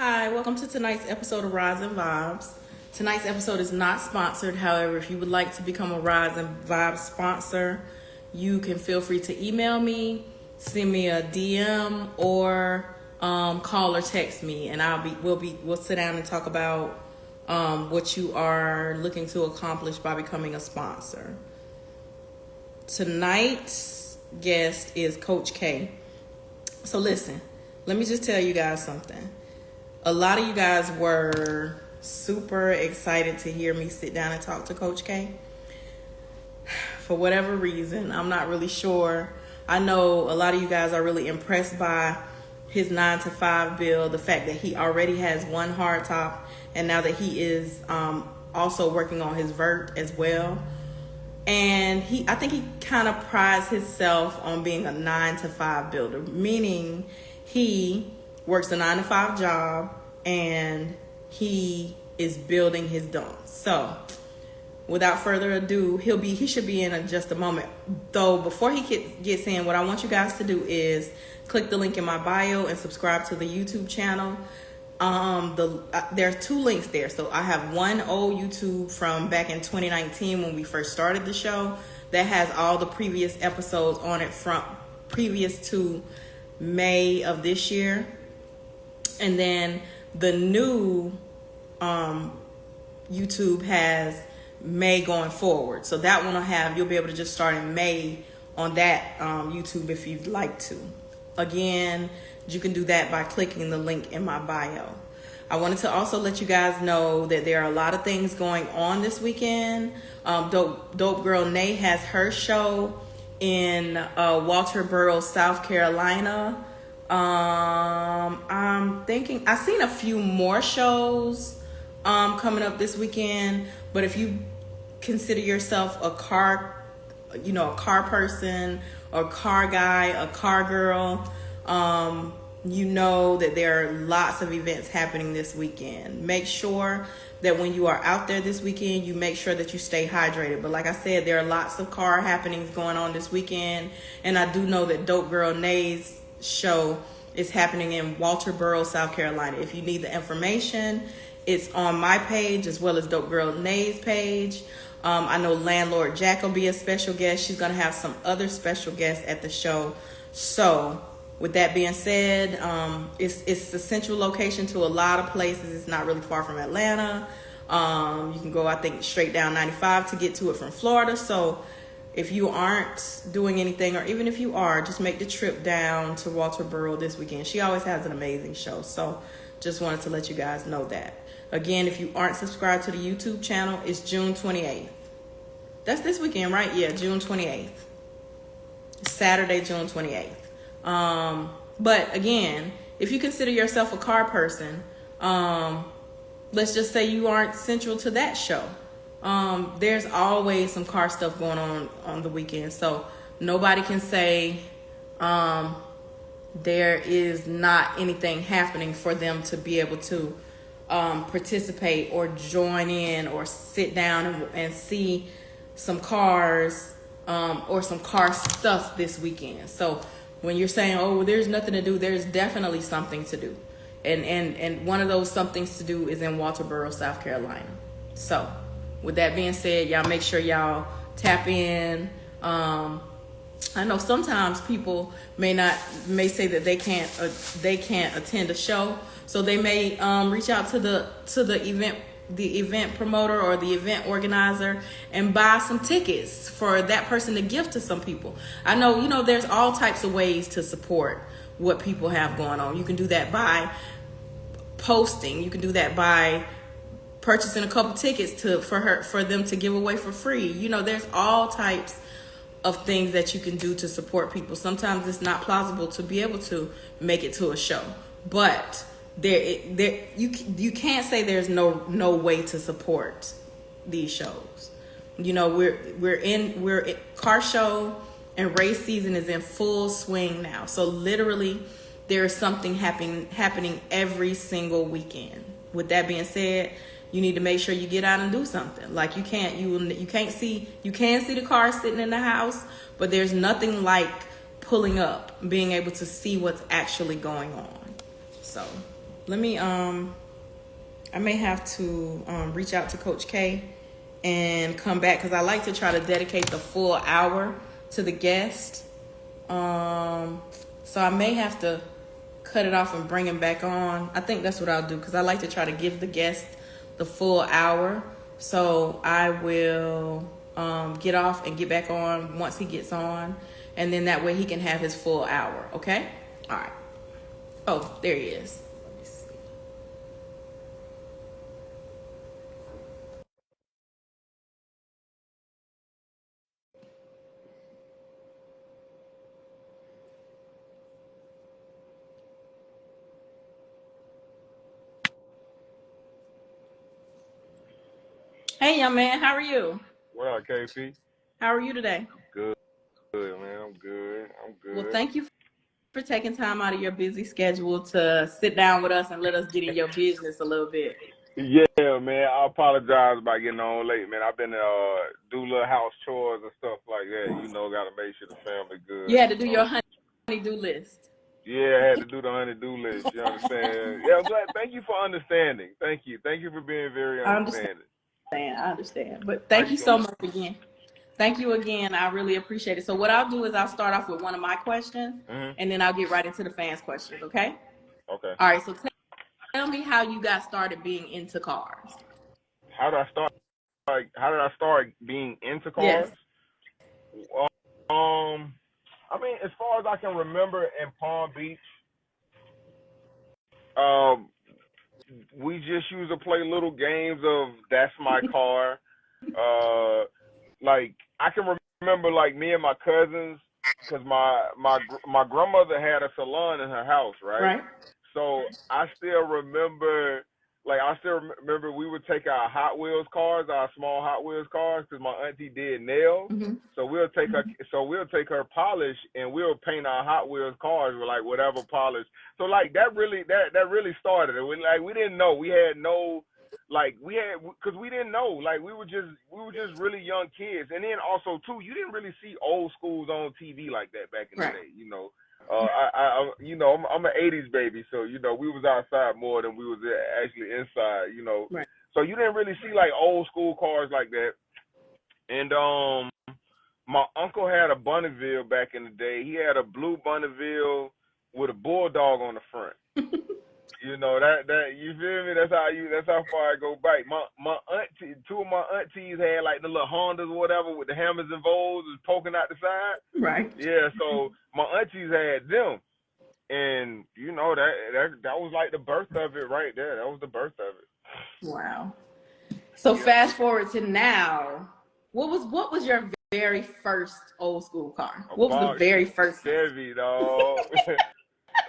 Hi, welcome to tonight's episode of Rise and Vibes. Tonight's episode is not sponsored. However, if you would like to become a Rise and Vibes sponsor, you can feel free to email me, send me a DM, or call or text me, and we'll sit down and talk about what you are looking to accomplish by becoming a sponsor. Tonight's guest is Coach K. So listen, let me just tell you guys something. A lot of you guys were super excited to hear me sit down and talk to Coach K. For whatever reason, I'm not really sure. I know a lot of you guys are really impressed by his 9-to-5 build, the fact that he already has one hard top, and now that he is also working on his vert as well. And I think he kind of prides himself on being a 9-to-5 builder, meaning he works a 9-to-5 job and he is building his dome. So without further ado, he should be in just a moment. Though before he gets in, what I want you guys to do is click the link in my bio and subscribe to the YouTube channel. There are two links there. So I have one old YouTube from back in 2019 when we first started the show that has all the previous episodes on it from previous to May of this year. And then the new YouTube has May going forward. So that one you'll be able to just start in May on that YouTube if you'd like to. Again, you can do that by clicking the link in my bio. I wanted to also let you guys know that there are a lot of things going on this weekend. Dope Girl Nay has her show in Walterboro, South Carolina. I'm thinking I've seen a few more shows coming up this weekend, but if you consider yourself a car person, or car guy, a car girl, you know that there are lots of events happening this weekend. Make sure that when you are out there this weekend, you make sure that you stay hydrated. But like I said, there are lots of car happenings going on this weekend, and I do know that Dope Girl Nay's show is happening in Walterboro, South Carolina. If you need the information, it's on my page as well as Dope Girl Nay's page. I know Landlord Jack will be a special guest. She's going to have some other special guests at the show. So with that being said, it's a central location to a lot of places. It's not really far from Atlanta. You can go, I think, straight down 95 to get to it from Florida. So if you aren't doing anything, or even if you are, just make the trip down to Walterboro this weekend. She always has an amazing show. So just wanted to let you guys know that. Again, if you aren't subscribed to the YouTube channel, it's June 28th. That's this weekend, right? Yeah, June 28th. Saturday, June 28th. But again, if you consider yourself a car person, let's just say you aren't central to that show. There's always some car stuff going on the weekend. So nobody can say there is not anything happening for them to be able to participate or join in or sit down and see some cars or some car stuff this weekend. So when you're saying, oh, well, there's nothing to do, there's definitely something to do. And one of those somethings to do is in Walterboro, South Carolina. So with that being said, y'all make sure y'all tap in. I know sometimes people may say that they can't attend a show, so they may reach out to the event promoter or the event organizer and buy some tickets for that person to give to some people. I know, there's all types of ways to support what people have going on. You can do that by posting. You can do that by purchasing a couple tickets for them to give away for free. There's all types of things that you can do to support people. Sometimes it's not plausible to be able to make it to a show, but you can't say there's no way to support these shows. We're car show and race season is in full swing now. So literally there is something happening every single weekend. With that being said, you need to make sure you get out and do something. Like you can see the car sitting in the house, but there's nothing like pulling up, being able to see what's actually going on. So Let me I may have to reach out to Coach K and come back because I like to try to dedicate the full hour to the guest. So I may have to cut it off and bring him back on. I think that's what I'll do because I like to try to give the guest the full hour. So I will get off and get back on once he gets on, and then that way he can have his full hour. Okay? All right. Oh, there he is. Let me see. Hey, young man, how are you? What up, KP? How are you today? I'm good, man. I'm good. I'm Well, good. thank you for taking time out of your busy schedule to sit down with us and let us get in your business a little bit. Yeah, man. I apologize about getting on late, man. I've been do little house chores and stuff like that. You know, got to make sure the family You good. had to You do your know. honey-do list. Yeah, I had to do the honey-do list. You understand? Yeah, I'm glad. Thank you for understanding. Thank you. Thank you for being very I understand. understanding. I understand. But How thank you you so doing? much again. Thank you again. I really appreciate it. So what I'll do is I'll start off with one of my questions, Mhm. and then I'll get right into the fans' questions. Okay? Okay. All right. So tell me how you got started being into cars. How did I start? Like, how did I start being into Yes. cars? Um, I mean, as far as I can remember, in Palm Beach, um, we just used to play little games of that's my car. Uh, like I can remember like me and my cousins, because my grandmother had a salon in her house, right? Right. So I still remember. Like I still remember, we would take our Hot Wheels cars, our small Hot Wheels cars, because my auntie did nails. Mm-hmm. So we'll take her polish and we'll paint our Hot Wheels cars with like whatever polish. So like that really started it. We didn't know, we had no, like we had, because we didn't know, like we were just really young kids. And then also too, you didn't really see old schools on TV like that back in the Right. day, you know. I'm an '80s baby, so you know we was outside more than we was actually inside, you know. Right. So you didn't really see like old school cars like that. And my uncle had a Bonneville back in the day. He had a blue Bonneville with a bulldog on the front. You know that you feel me? That's how far I go back. My auntie, two of my aunties had like the little Hondas or whatever with the hammers and volts poking out the side. Right. Yeah, so my aunties had them, and you know that was like the birth of it right there. That was the birth of it. Wow. So Yep. fast forward to now. What was your very first old school car? A What was the box very first one? Chevy, dog.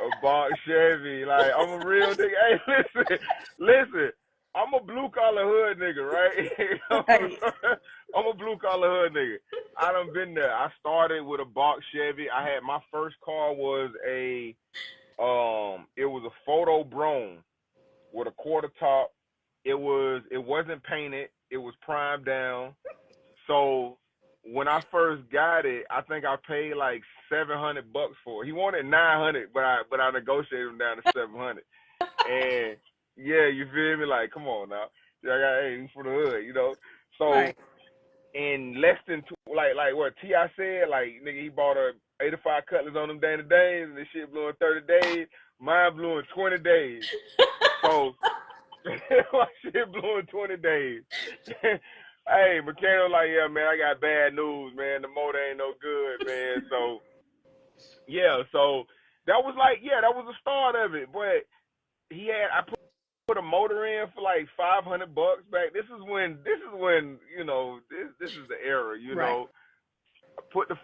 A box Chevy. Like I'm a real nigga. Hey, listen. I'm a blue collar hood nigga, right? Right. I'm a blue collar hood nigga. I done been there. I started with a box Chevy. I had my first car was it was a photo Brougham with a quarter top. It wasn't painted. It was primed down. So when I first got it, I think I paid like $700 for it. He wanted 900, but I negotiated him down to 700. And yeah, you feel me? Like, come on now. Yeah, hey, for the hood, you know. So Right. in less than two, like what T.I. said, like nigga, he bought a 85 Cutlass on them Dana days, and this shit blew in 30 days. Mine blew in 20 days. So my shit blew in 20 days. Hey, Mechanic like, yeah, man, I got bad news, man. The motor ain't no good, man. So yeah, so that was like, yeah, that was the start of it. But I put a motor in for like $500 back. This is when this is the era, you Right. know. Put the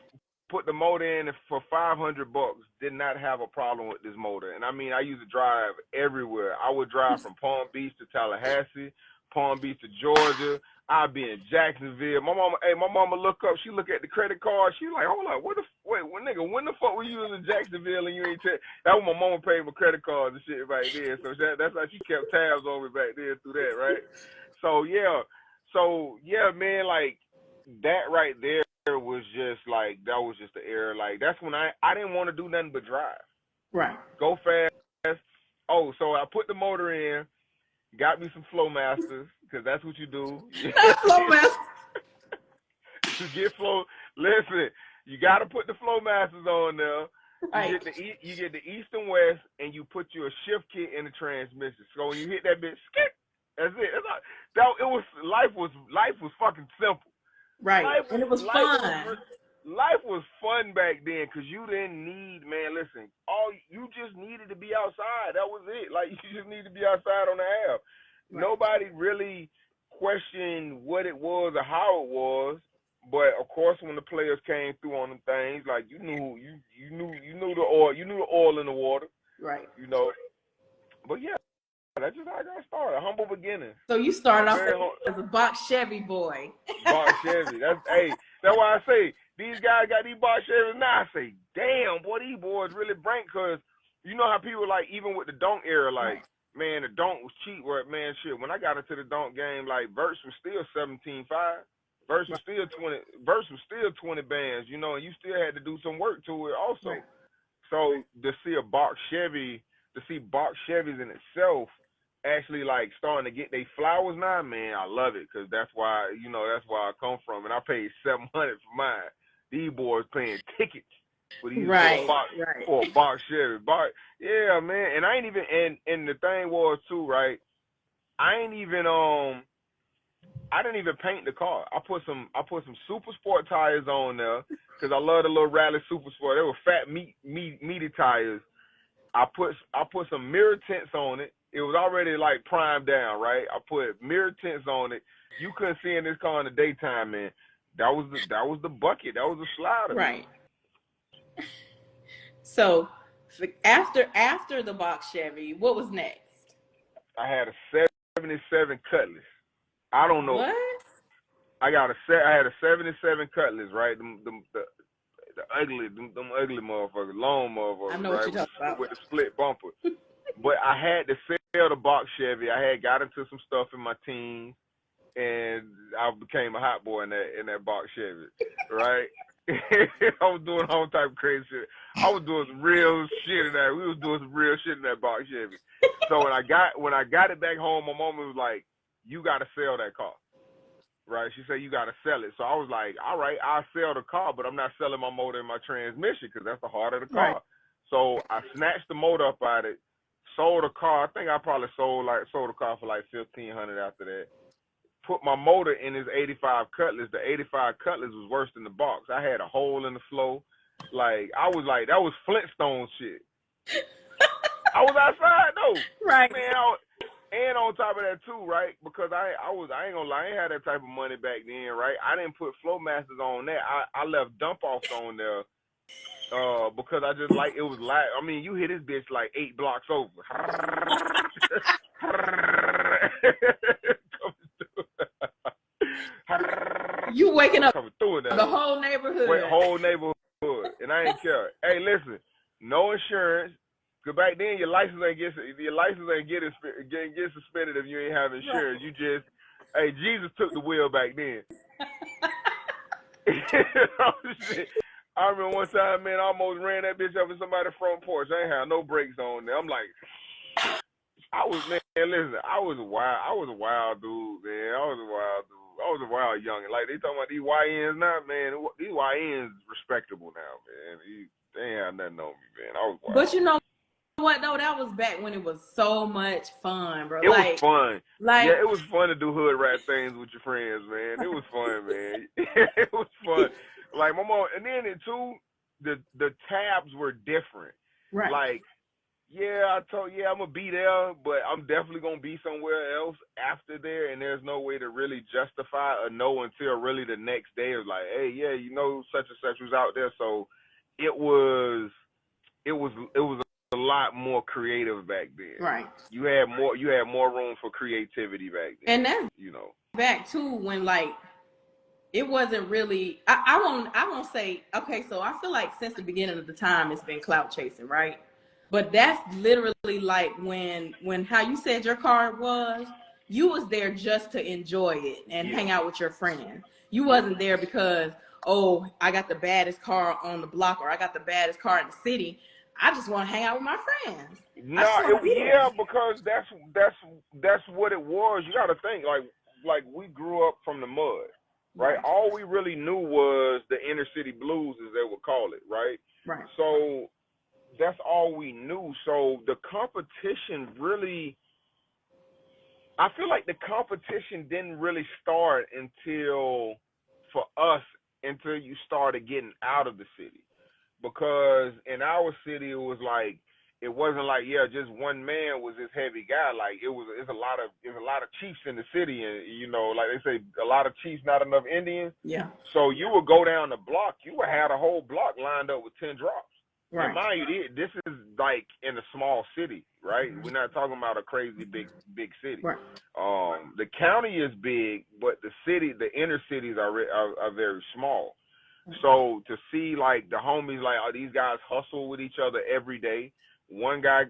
put the motor in for $500. Did not have a problem with this motor, and I mean I used to drive everywhere. I would drive from Palm Beach to Tallahassee, Palm Beach to Georgia. I'd be in Jacksonville. My mama look up. She look at the credit card. She like, hold on, nigga, when the fuck were you in Jacksonville and you ain't that was my mama paid my credit cards and shit right there. So that's how she kept tabs on me back there through that, right? So yeah, man, like that right there was just like that was just the era. Like that's when I didn't want to do nothing but drive, Right. go fast, Oh, so I put the motor in, got me some Flowmasters, because that's what you do. Not Flowmaster. You get flow. Listen, you got to put the Flowmasters on there. Right. You get the east and west, and you put your shift kit in the transmission. So when you hit that bitch, skip. That's it. Life was fucking simple. Right. And it was fun. Life was fun back then because you didn't need, man, listen, you just needed to be outside. That was it. Like, you just need to be outside on the app. Right. Nobody really questioned what it was or how it was. But of course, when the players came through on them things, like you knew the oil in the water. Right. You know. But yeah, that's just how I got started. Humble beginning. So you started off as a box Chevy boy. Box Chevy. That's why I say these guys got these box Chevys now. I say, damn, boy, these boys really bring, because you know how people, like, even with the dunk era, like, man, the dunk was cheap. Where, man, shit, when I got into the dunk game, like, Verse was still 17.5. Verse was still 20 bands, you know, and you still had to do some work to it also. Right. So to see box Chevys in itself actually, like, starting to get their flowers now, man, I love it, because that's why I come from, and I paid $700 for mine. These boys paying tickets for these for a box Chevy. Yeah, man, and I ain't even, and the thing was too, right? I didn't even paint the car. I put some Super Sport tires on there because I love the little Rally Super Sport. They were fat, meaty tires. I put some mirror tints on it. It was already like primed down, right? I put mirror tints on it. You couldn't see in this car in the daytime, man. That was the bucket. That was the slider. Right. So after the box Chevy, what was next? I had a 77 Cutlass. I don't know. What? I had a 77 Cutlass, right? The ugly motherfuckers, long motherfuckers, I know right? what you're talking about. With the split bumper. But I had to sell the box Chevy. I had got into some stuff in my teens, and I became a hot boy in that box Chevy, right? I was doing all type of crazy shit. I was doing some real shit in that. We was doing some real shit in that box Chevy. So when I got it back home, my mom was like, "You got to sell that car." Right? She said, "You got to sell it." So I was like, "All right, I'll sell the car, but I'm not selling my motor and my transmission because that's the heart of the car." Right. So I snatched the motor up out of it, sold the car. I think I probably sold the car for like $1,500 after that. Put my motor in his 85 Cutlass. The 85 Cutlass was worse than the box. I had a hole in the floor. Like, I was like, that was Flintstone shit. I was outside though. Right. Man, and on top of that too, right? Because I ain't gonna lie, I ain't had that type of money back then, right? I didn't put Flowmasters on there. I left dump offs on there. Because I just like, it was like, I mean, you hit this bitch like 8 blocks over. You waking up the whole neighborhood. Whole neighborhood. And I ain't care. Hey, listen, no insurance. Cause back then your license ain't get suspended if you ain't have insurance. You just, hey, Jesus took the wheel back then. I remember one time, man, I almost ran that bitch up in somebody's front porch. I ain't had no brakes on there. I'm like, I was a wild dude, man. I was a wild youngin'. Like, they talking about these YNs now, man. These YNs respectable now, man. They ain't had nothing on me, man. I was wild. But you know what, though? That was back when it was so much fun, bro. It was fun. Yeah, it was fun to do hood rat things with your friends, man. It was fun, man. It was fun. Like, my mom, and then too, the tabs were different. Right. Like, I'm gonna be there, but I'm definitely gonna be somewhere else after there, and there's no way to really justify or know until really the next day. It was like, hey, yeah, you know, such and such was out there. So it was a lot more creative back then. Right. You had more room for creativity back then. And that's, you know, back too when, like, it wasn't really, I won't say, okay, so I feel like since the beginning of the time it's been clout chasing, right? But that's literally like when how you said your car was, you was there just to enjoy it and hang out with your friends. You wasn't there because, oh, I got the baddest car on the block or I got the baddest car in the city. I just want to hang out with my friends. Because that's what it was. You got to think like we grew up from the mud, right? All we really knew was the inner city blues, as they would call it, right? Right. So that's all we knew. So the competition really, I feel like the competition didn't really start until you started getting out of the city. Because in our city, it wasn't like just one man was this heavy guy. Like it's a lot of chiefs in the city, and like they say, a lot of chiefs, not enough Indians. Yeah. So you would go down the block, you would have a whole block lined up with 10 drops. Right. And mind you, this is like in a small city, right? We're not talking about a crazy big city. Right. The county is big, but the inner cities are very small. So to see like the homies, like these guys hustle with each other every day. One guy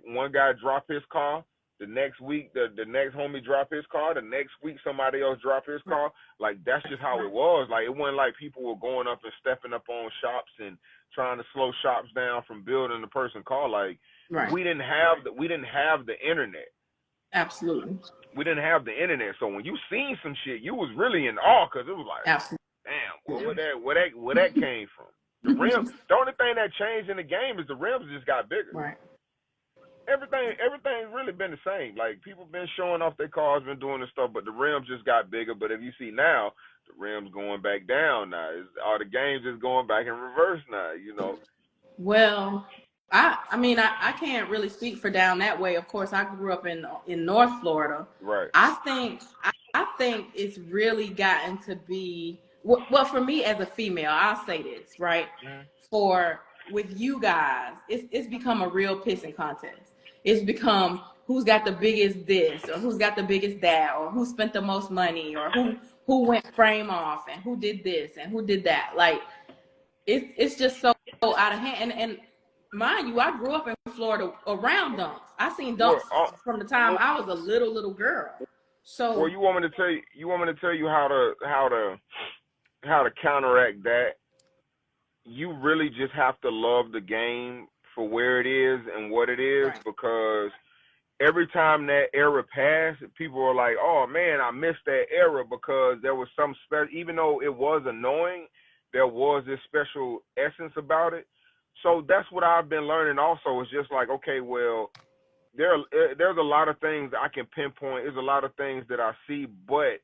drop his car. The next week, the next homie drop his car. The next week, somebody else drop his car. Like that's just how it was. Like it wasn't like people were going up and stepping up on shops and trying to slow shops down from building the person car. Like we didn't have the internet. Absolutely. We didn't have the internet. So when you seen some shit, you was really in awe because it was like, absolutely. Damn, where that came from? The rims. The only thing that changed in the game is the rims just got bigger. Right. Everything's really been the same. Like people been showing off their cars, been doing this stuff, but the rims just got bigger. But if you see now, the rims going back down now. All the games just going back in reverse now. Well, I mean I can't really speak for down that way. Of course, I grew up in North Florida. Right. I think it's really gotten to be well for me as a female. I'll say this right. Mm-hmm. With you guys, it's become a real pissing contest. It's become who's got the biggest this, or who's got the biggest that, or who spent the most money, or who went frame off, and who did this and who did that. Like it's just so out of hand. And mind you, I grew up in Florida around dunks. I seen dunks from the time I was a little girl. So you want me to tell you how to counteract that? You really just have to love the game for where it is and what it is, because every time that era passed, people were like, oh man, I missed that era, because there was some special, even though it was annoying, there was this special essence about it. So that's what I've been learning also. It's just like, okay, well, there's a lot of things I can pinpoint. There's a lot of things that I see, but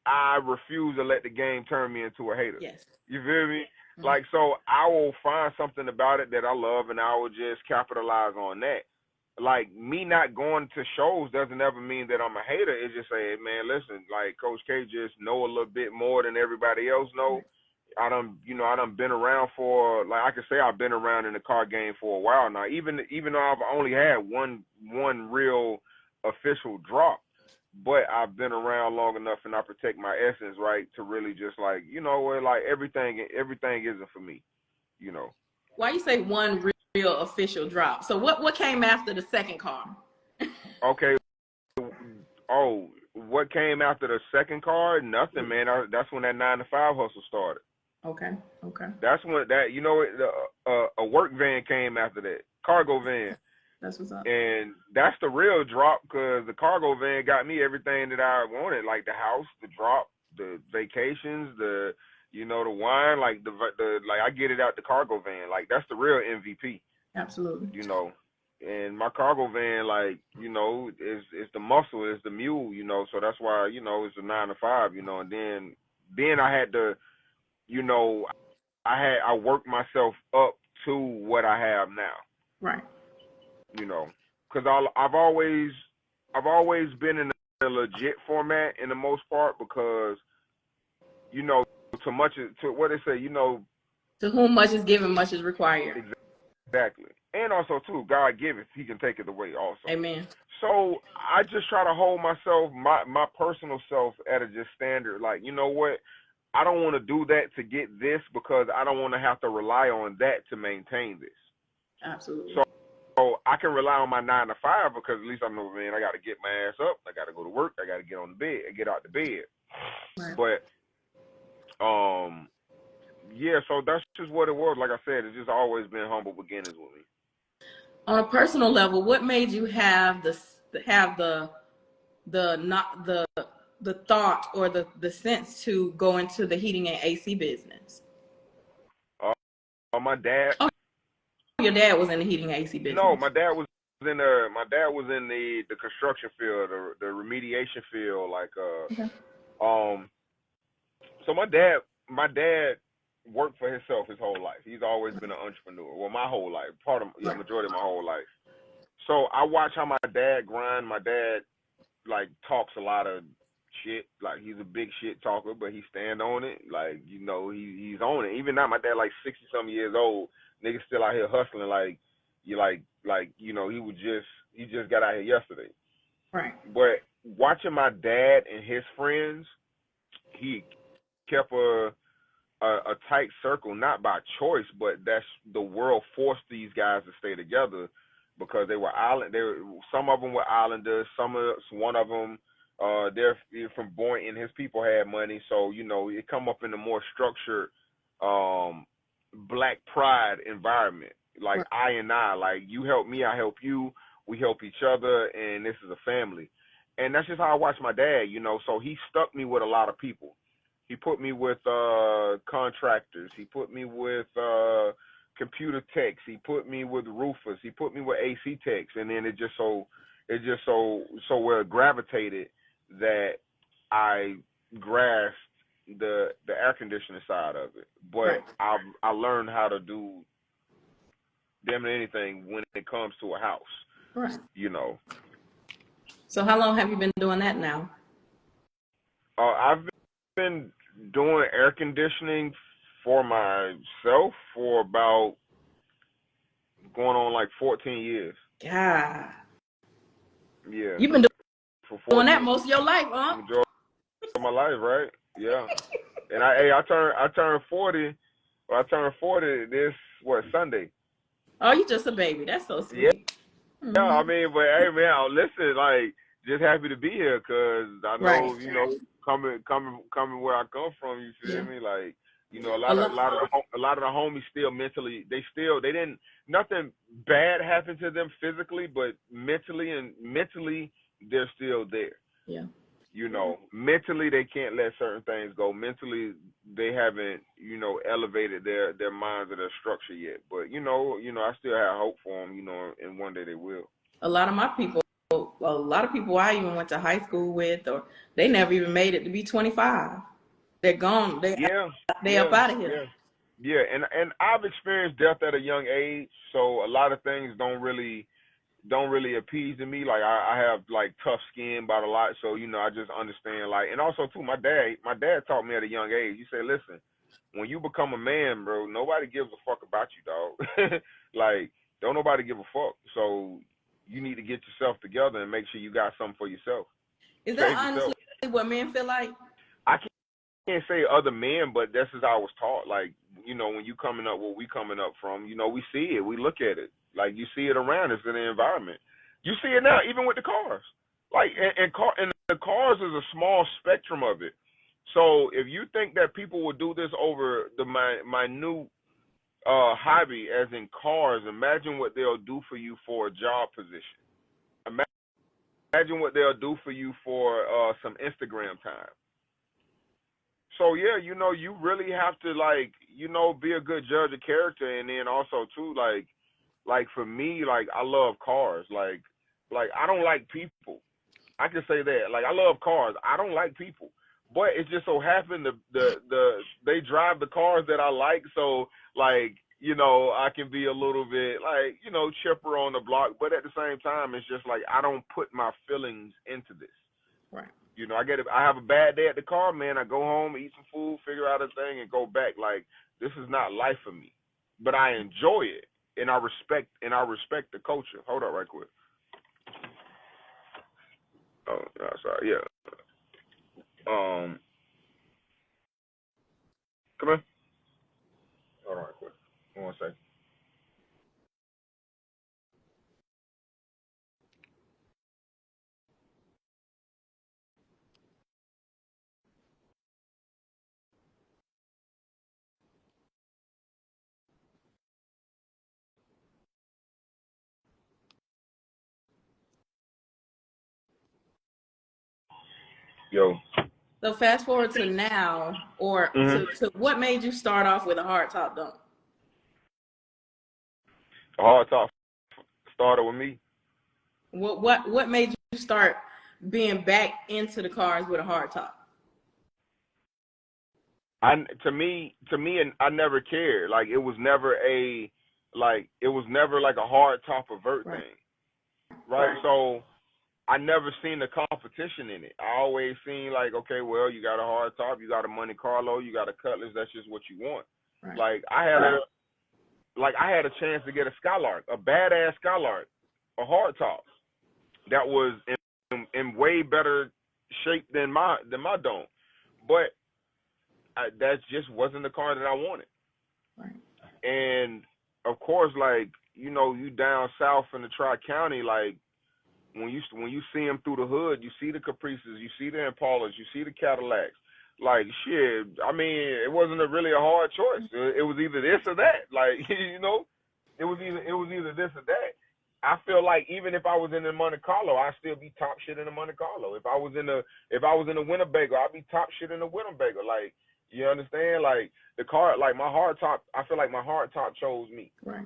I refuse to let the game turn me into a hater. Yes. You feel me? Mm-hmm. Like, so I will find something about it that I love, and I will just capitalize on that. Like, me not going to shows doesn't ever mean that I'm a hater. It's just say, hey, man, listen, like, Coach K just know a little bit more than everybody else know. I done been around for, like, I can say I've been around in the car game for a while now, even though I've only had one real official drop. But I've been around long enough, and I protect my essence, right, to really just like, like everything isn't for me, Why you say one real official drop? So what came after the second car? Okay. Oh, what came after the second car? Nothing, man. That's when that 9 to 5 hustle started. Okay. That's when a work van came after that, cargo van. That's what's up. And that's the real drop, because the cargo van got me everything that I wanted, like the house, the drop, the vacations, the wine, like the like I get it out the cargo van. Like that's the real MVP. Absolutely. And my cargo van, like, is the muscle, is the mule, so that's why, it's a 9 to 5, and then I had to, I worked myself up to what I have now. Right. Because I've always been in a legit format in the most part, because, to what they say, to whom much is given, much is required. Exactly. And also, too, God giveth, he can take it away also. Amen. So I just try to hold myself, my personal self at a just standard. Like, you know what? I don't want to do that to get this, because I don't want to have to rely on that to maintain this. Absolutely. So I can rely on my 9 to 5, because at least I know, man, I got to get my ass up. I got to go to work. I got to get out the bed. Right. But, yeah, so that's just what it was. Like I said, it's just always been humble beginnings with me. On a personal level, what made you have the not the thought or the sense to go into the heating and AC business? My dad. Oh, your dad was in the heating and AC No, business. my dad was in the construction field, the remediation field, like Okay. um. So my dad worked for himself his whole life. He's always been an entrepreneur. Well, my whole life, Right. majority of my whole life. So I watch how my dad grind. My dad like talks a lot of shit. Like he's a big shit talker, but he stand on it. Like he's on it. Even now, my dad like 60 some years old. Niggas still out here hustling. Like he just got out here yesterday. Right. But watching my dad and his friends, he kept a tight circle, not by choice, but that's the world forced these guys to stay together because they were island. Some of them were islanders. One of them, they're from Boynton. His people had money, so it come up in a more structured, um, black pride environment. Like Right. I and I, like you help me, I help you. We help each other, and this is a family. And that's just how I watch my dad. So he stuck me with a lot of people. He put me with contractors. He put me with computer techs. He put me with roofers. He put me with AC techs, and then it just so well gravitated that I grasped the air conditioning side of it. Right. But I learned how to do damn near anything when it comes to a house. Right. You know, So how long have you been doing that now? I've been doing air conditioning for myself for about going on like 14 years. God, Yeah, you've been for doing that 14, most of your life, huh? majority of my life, right? Yeah. And I turned 40. Well, I turned 40 this Sunday. Oh, you just a baby. That's so Yeah, sweet. I Hmm. mean, but hey man, listen, like just happy to be here because I Right. know coming where I come from. You feel Yeah. me? Like a A lot of lot. a lot of a lot of the homies still mentally they didn't nothing bad happened to them physically, but mentally they're still there. Yeah. Mentally they can't let certain things go. Mentally they haven't elevated their minds or their structure yet. But I still have hope for them. And one day they will. A lot of my people, a lot of people I even went to high school with, or they never even made it to be 25. They're gone. Yeah, They up yeah, out of here. yeah, yeah. And I've experienced death at a young age, so a lot of things don't really appease to me. Like I have like tough skin about a lot, so I just understand. Like, and also too, my dad taught me at a young age. He said, listen, when you become a man, bro, nobody gives a fuck about you, dog. Like, don't nobody give a fuck. So you need to get yourself together and make sure you got something for yourself. Is that Save honestly yourself. what men feel like? I can't say other men, but this is how I was taught. Like, when you coming up, where we coming up from, we see it, we look at it. Like you see it around us in the environment. You see it now, even with the cars. Like, and the cars is a small spectrum of it. So if you think that people will do this over the minute hobby, as in cars, imagine what they'll do for you for a job position. Imagine what they'll do for you for some Instagram time. So yeah, you really have to like, be a good judge of character, and then also too, like for me, like I love cars. Like I don't like people. I can say that. Like I love cars. I don't like people. But it just so happened they drive the cars that I like, so like, I can be a little bit like, chipper on the block, but at the same time it's just like I don't put my feelings into this. Right. I have a bad day at the car, man. I go home, eat some food, figure out a thing, and go back. Like this is not life for me, but I enjoy it, and I respect the culture. Hold up, right quick. Oh, no, sorry. Yeah. Um, come in. Hold on, right quick. One second. Yo. So fast forward to now, or Mhm. to what made you start off with a hard top dunk? The hard top started with me. What made you start being back into the cars with a hard top? To me, and I never cared. Like it was never like a hard top or vert Right. thing, right? So I never seen the competition in it. I always seen like, okay, well, you got a hard top, you got a Monte Carlo, you got a Cutlass. That's just what you want. Right. Like I had a chance to get a Skylark, a badass Skylark, a hard top that was in way better shape than my dome, but that just wasn't the car that I wanted. Right. And of course, like you down south in the Tri County, like when you see them through the hood, you see the Caprices, you see the Impalas, you see the Cadillacs. Like shit, I mean, it wasn't really a hard choice. It was either this or that. Like it was either this or that. I feel like even if I was in the Monte Carlo, I'd still be top shit in the Monte Carlo. If I was in the Winnebago, I'd be top shit in the Winnebago. Like you understand? Like the car, like my hard top. I feel like my hard top chose me. Right.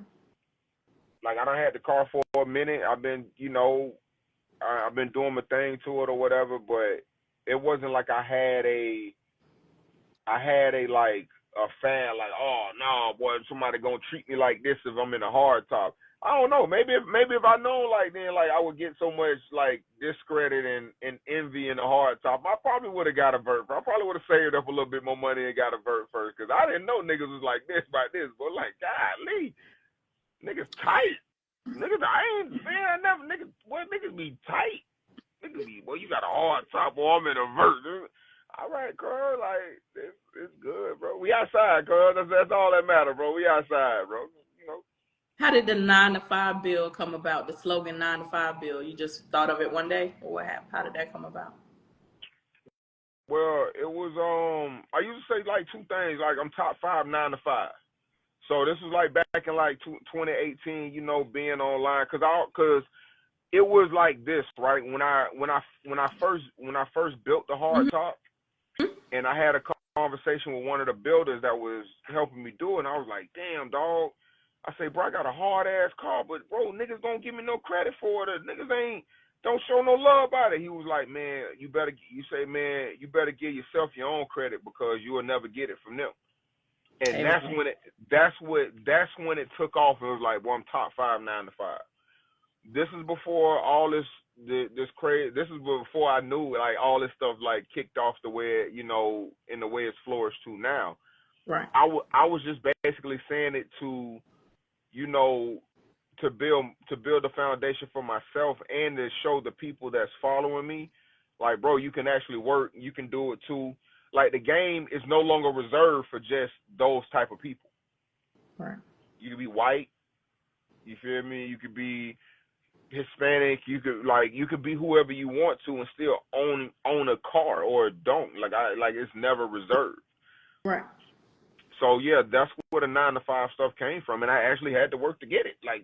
Like I done had the car for a minute. I've been doing my thing to it or whatever, but it wasn't like I had like a fan like, oh no, boy, somebody gonna treat me like this if I'm in a hard top. I don't know. Maybe if I known like then like I would get so much like discredit and envy in the hard top. I probably would have got a vert. I probably would have saved up a little bit more money and got a vert first because I didn't know niggas was like this by this. But like, golly, niggas tight. Niggas, I ain't saying I never niggas. Boy, niggas be tight. Niggas be, boy, you got a hard top, boy. I'm in a vert. All right, girl, like it's good, bro. We outside, girl. That's all that matter, bro. We outside, bro. You know. How did the 9 to 5 bill come about? The slogan 9 to 5 bill. You just thought of it one day, or what happened? How did that come about? Well, it was I used to say like two things, like I'm top 5 9 to 5. So this was like back in like 2018, being online, cause it was like this, right? When I first built the hard Mm-hmm. top, and I had a conversation with one of the builders that was helping me do it, and I was like, damn, dog. I say, bro, I got a hard ass car, but bro, niggas don't give me no credit for it. Niggas don't show no love about it. He was like, man, you better give yourself your own credit because you will never get it from them. And that's Amen. when it took off. It was like, well, I'm top 5 9 to 5. This is before all this crazy. This is before I knew like all this stuff like kicked off the way in the way it's flourished to now. Right. I was just basically saying it to to build a foundation for myself and to show the people that's following me, like, bro, you can actually work, you can do it too. Like the game is no longer reserved for just those type of people. Right. You could be white, you feel me? You could be Hispanic, you could be whoever you want to and still own a car or don't. Like it's never reserved. Right. So yeah, that's where the 9 to 5 stuff came from, and I actually had to work to get it. Like,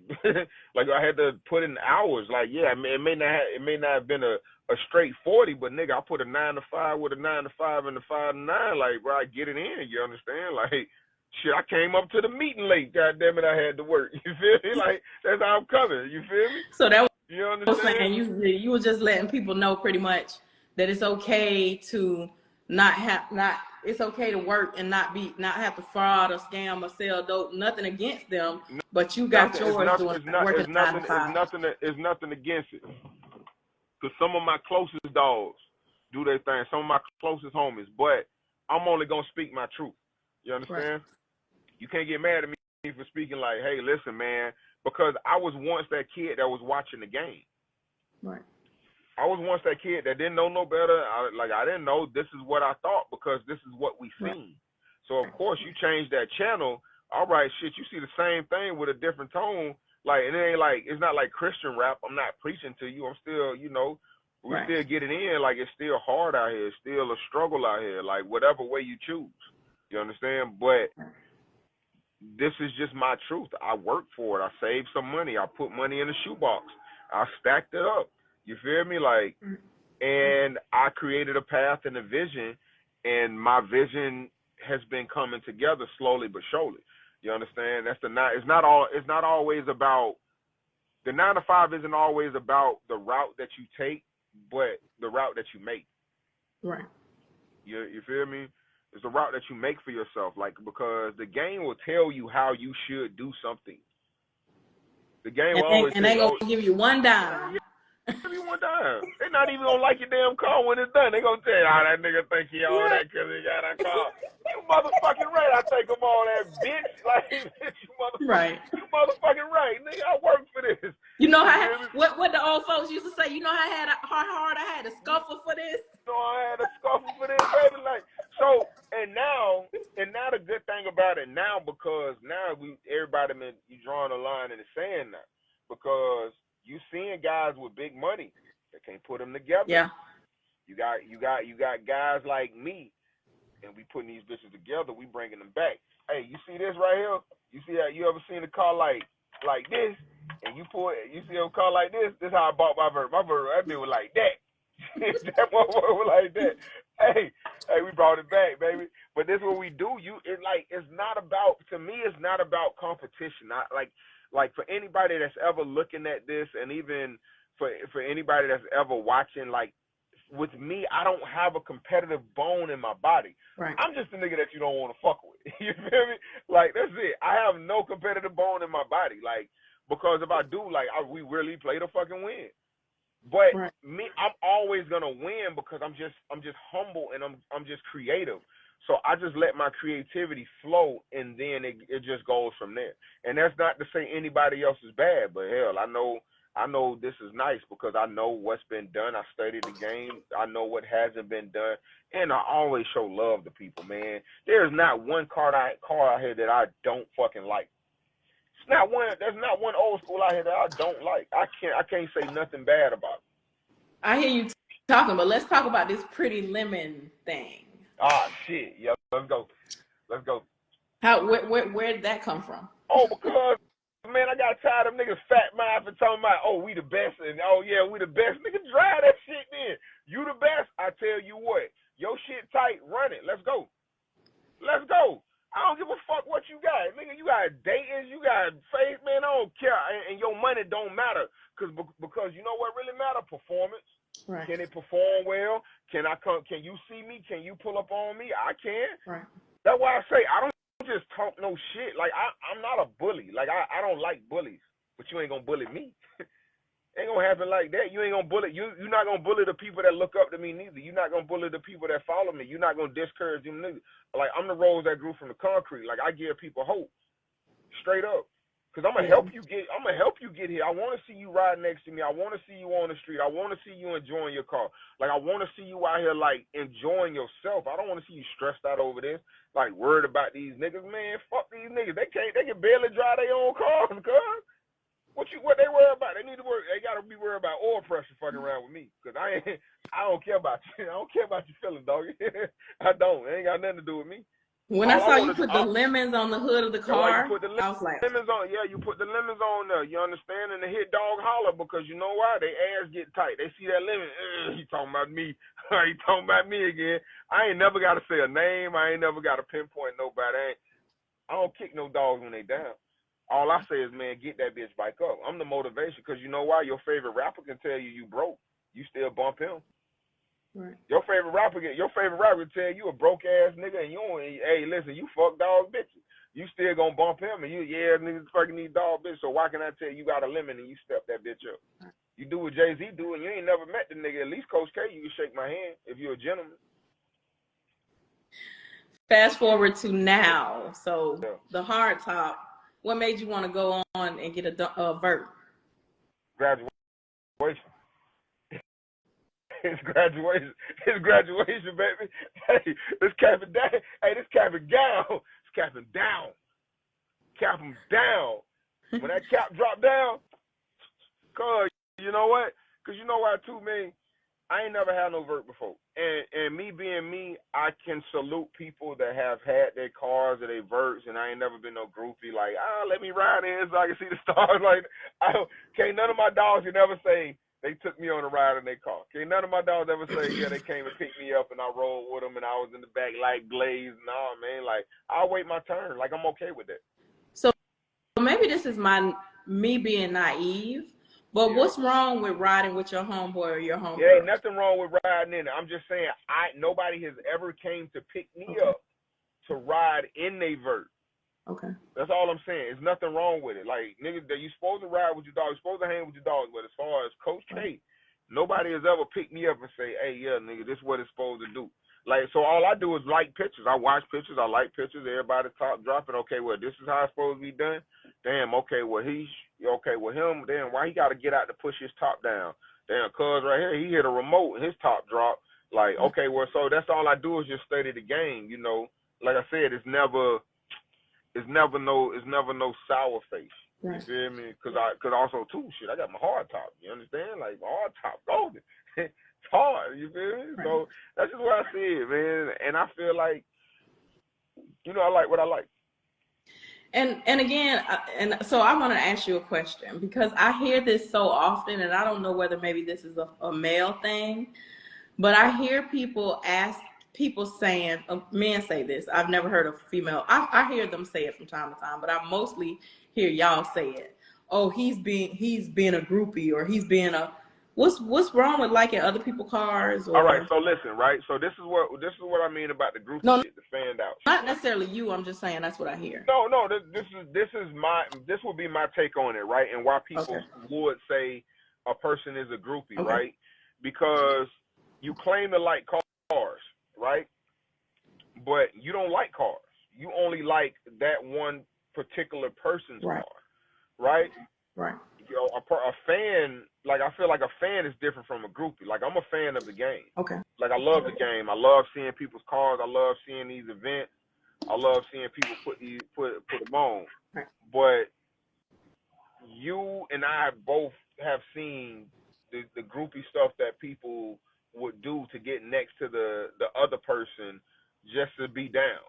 like I had to put in hours. Like, yeah, it may not have been a straight 40, but nigga, I put a 9 to 5 with a 9 to 5 and a 5 to 9. Like, bro, I get it in. You understand? Like, shit, I came up to the meeting late. God damn it, I had to work. You feel me? Like that's how I'm coming. You feel me? So that You was saying understand? you were just letting people know pretty much that it's okay to not it's okay to work and not have to fraud or scam or sell dope. Nothing against them, but you got Nothing. yours doing working a 9 to 5. It's nothing against it. Because some of my closest dogs do their thing. Some of my closest homies. But I'm only going to speak my truth. You Right. understand? You can't get mad at me for speaking like, hey, listen, man. Because I was once that kid that was watching the game. Right. I was once that kid that didn't know no better. I didn't know this is what I thought because this is what we Right. seen. So, of course, you change that channel. All right, shit, you see the same thing with a different tone. Like, and it ain't like, it's not like Christian rap. I'm not preaching to you. I'm still, we Right. still get it in. Like, it's still hard out here. It's still a struggle out here. Like, whatever way you choose. You understand? But this is just my truth. I worked for it. I saved some money. I put money in the shoebox. I stacked it up. You feel me? Like, And I created a path and a vision, and my vision has been coming together slowly but surely. You understand? That's the not. It's not all. It's not always about the 9 to 5. Isn't always about the route that you take, but the route that you make. Right. You feel me? It's the route that you make for yourself. Like, because the game will tell you how you should do something. The game will always And tell they you, gonna oh, give you one dime. give you one time. They're not even gonna like your damn car when it's done. They gonna tell you, that nigga think he all that because he got a car. You motherfucking right. I think I'm all that, bitch. Like, Right. you motherfucking right, nigga. I work for this. You know how what the old folks used to say. You know how how hard I had to scuffle for this. So I had a scuffle for this, baby. Like, so, and now the good thing about it now, because now everybody been you drawing a line in the sand now, because you seeing guys with big money that can't put them together. Yeah. You got guys like me, and we putting these bitches together. We bringing them back. Hey, you see this right here? You see that? You ever seen a car like this? And you see a car like this? This is how I bought my Vert. My Vert, that bitch was like that. That motherfucker was like that. Hey, we brought it back, baby. But this is what we do. It's not about, to me, it's not about competition. Not like for anybody that's ever looking at this, and even for anybody that's ever watching, like, with me, I don't have a competitive bone in my body. Right. I'm just a nigga that you don't want to fuck with. You feel me? Like, that's it. I have no competitive bone in my body. Like, because if I do, like, we really play to fucking win. But right. me, I'm always gonna win because I'm just humble, and I'm just creative. So I just let my creativity flow, and then it just goes from there. And that's not to say anybody else is bad, but hell, I know this is nice because I know what's been done. I studied the game. I know what hasn't been done, and I always show love to people, man. There's not one car out here that I don't fucking like. There's not one old school out here that I don't like. I can't say nothing bad about it. I hear you talking, but let's talk about this Pretty Lemon thing. Ah, shit. Yeah, let's go. Where did that come from? Oh, because, man, I got tired of niggas fat mouth and talking about, oh, we the best, and oh, yeah, we the best. Nigga, drive that shit then. You the best? I tell you what. Your shit tight, run it. Let's go. I don't give a fuck what you got. Nigga, you got datings, you got faith, man, I don't care. And your money don't matter. Because you know what really matter? Performance. Right. Can it perform well? Can you see me? Can you pull up on me? I can. Right. That's why I say I don't just talk no shit. Like, I'm not a bully. Like, I don't like bullies. But you ain't gonna bully me. Ain't gonna happen like that. You ain't gonna bully. You're not gonna bully the people that look up to me neither. You're not gonna bully the people that follow me. You're not gonna discourage them neither. Like, I'm the rose that grew from the concrete. Like, I give people hope, straight up. Cause I'm gonna help you get here. I want to see you ride next to me. I want to see you on the street. I want to see you enjoying your car. Like, I want to see you out here like enjoying yourself. I don't want to see you stressed out over this. Like, worried about these niggas, man. Fuck these niggas. They can barely drive their own cars, cuz. What they worry about? They need to worry. They gotta be worried about oil pressure fucking around with me. Cause I don't care about you. I don't care about your feelings, dog. I don't. It ain't got nothing to do with me. When I saw you put the lemons on the hood of the car, you put the I was like, lemons on. Yeah, you put the lemons on there. You understand? And the hit dog holler because you know why? They ass get tight. They see that lemon. He talking about me. He talking about me again. I ain't never got to say a name. I ain't never got to pinpoint nobody. I don't kick no dogs when they down. All I say is, man, get that bitch back up. I'm the motivation because you know why? Your favorite rapper can tell you broke. You still bump him. right. Your favorite rapper can tell you a broke ass nigga, and you don't. Hey, listen, you fuck dog bitches. You still gonna bump him, and niggas fucking need dog bitch. So why can I tell you got a lemon and you step that bitch up? You do what Jay-Z do, and you ain't never met the nigga. At least Coach K, you can shake my hand if you're a gentleman. Fast forward to now. So the hard top. What made you want to go on and get a Vert? Graduation. It's graduation. It's graduation, baby. Hey, this capping down. Hey, this capping down. It's capping down. Cap them down. When that cap drop down, cause you know what? Cause you know why too, man. I ain't never had no vert before. And me being me, I can salute people that have had their cars or their verts, and I ain't never been no groupie like, let me ride in so I can see the stars. Like, can't none of my dogs can ever say, They took me on a ride in their car. Okay, none of my dogs ever say, yeah, they came and picked me up and I rode with them and I was in the back light glazed. Nah, man, like I'll wait my turn. Like I'm okay with that. So maybe this is me being naive, but Yeah. what's wrong with riding with your homeboy or your Yeah, homegirl? ain't nothing wrong with riding in it. I'm just saying, nobody has ever came to pick me Okay. up to ride in they vert. Okay. That's all I'm saying. There's nothing wrong with it. Like, nigga, that you supposed to ride with your dog. You're supposed to hang with your dog. But as far as Coach K, nobody has ever picked me up and say, hey, yeah, nigga, this is what it's supposed to do. Like, so all I do is like pictures. I watch pictures. I like pictures. Everybody top dropping. Okay, well, this is how it's supposed to be done. Damn, okay, well, okay, well, him, damn, why he got to get out to push his top down? Damn, cuz right here, he hit a remote and his top drop. Like, okay, well, so that's all I do is just study the game, you know. Like I said, it's never no sour face. You Right. feel me? Cause also too shit. I got my hard top. You understand? Like my hard top golden. It's hard. You feel me? Right. So that's just what I see it, man. And I feel like, I like what I like. And again, and so I want to ask you a question because I hear this so often, and I don't know whether maybe this is a male thing, but I hear people saying, men say this. I've never heard of female. I hear them say it from time to time, but I mostly hear y'all say it. Oh, he's being a groupie, or he's being a. What's wrong with liking other people's cars? All right, Or so listen, right? So this is what I mean about the groupie no, shit, the fanned out shit. not necessarily you. I'm just saying that's what I hear. No, this will be my take on it, right? And why people Okay. would say a person is a groupie, Okay. right? Because you claim to like cars, right? But you don't like cars. You only like that one particular person's Right. car, right? Right. A fan, like I feel like a fan is different from a groupie. Like I'm a fan of the game. Okay. Like I love the game. I love seeing people's cars. I love seeing these events. I love seeing people put them on. Right. But you and I both have seen the groupie stuff that people would do to get next to the other person just to be down,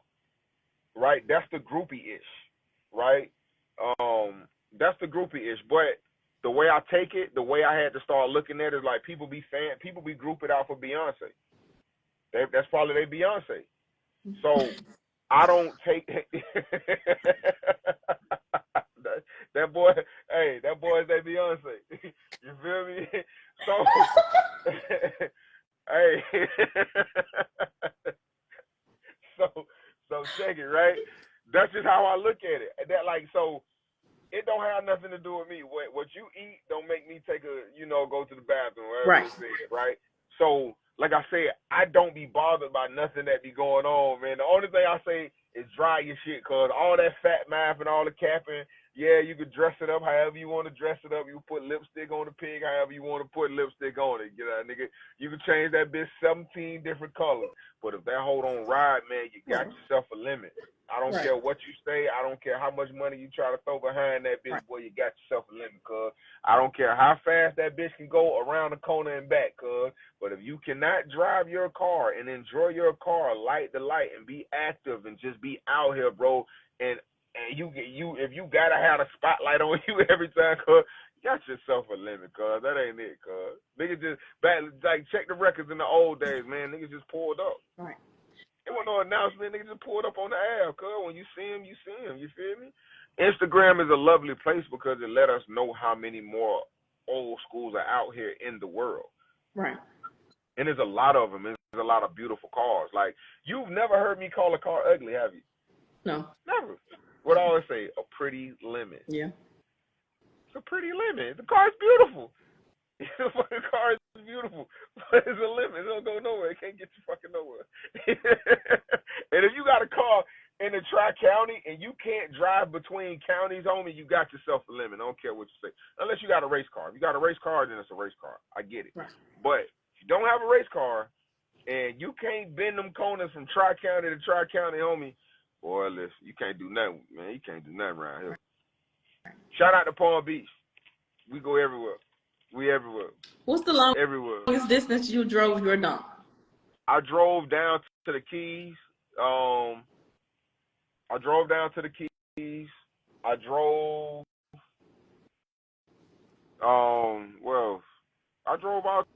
right? That's the groupie-ish, right? That's the groupie-ish. But the way I take it, the way I had to start looking at it, is like people be grouping out for Beyonce. That's probably their Beyonce. So I don't take that boy. Hey, that boy is their Beyonce. You feel me? So hey. So check it, right? That's just how I look at it. That like so it don't have nothing to do with me. What you eat don't make me take go to the bathroom, whatever you say, right? So like I said, I don't be bothered by nothing that be going on, man. The only thing I say is dry your shit, cause all that fat math and all the capping, yeah, you could dress it up however you want to dress it up. You put lipstick on the pig however you want to put lipstick on it. You know, nigga, you can change that bitch 17 different colors. But if that hold on ride, man, you got yourself a limit. I don't care what you say. I don't care how much money you try to throw behind that bitch, boy, you got yourself a limit, cuz. I don't care how fast that bitch can go around the corner and back, cuz. But if you cannot drive your car and enjoy your car, light the light, and be active and just be out here, bro, and if you gotta have a spotlight on you every time, cuz, you got yourself a limit, cuz. That ain't it, cuz. Niggas just check the records in the old days, man. Niggas just pulled up. Right. There wasn't no announcement. Niggas just pulled up on the app, cuz. When you see him, you see him. You feel me? Instagram is a lovely place because it let us know how many more old schools are out here in the world. Right. And there's a lot of them. There's a lot of beautiful cars. Like, you've never heard me call a car ugly, have you? No. Never. What I always say, a pretty lemon. Yeah. It's a pretty lemon. The car's beautiful. The fucking car is beautiful. But it's a lemon. It don't go nowhere. It can't get you fucking nowhere. And if you got a car in the Tri-County and you can't drive between counties, homie, you got yourself a lemon. I don't care what you say. Unless you got a race car. If you got a race car, then it's a race car. I get it. Right. But if you don't have a race car and you can't bend them corners from Tri-County to Tri-County, homie, boy, listen, you can't do nothing, man. You can't do nothing around here. Shout out to Palm Beach. We go everywhere. We everywhere. What's the longest everywhere distance you drove your dump? I drove down to the Keys. I drove down to the Keys. I drove where else? I drove out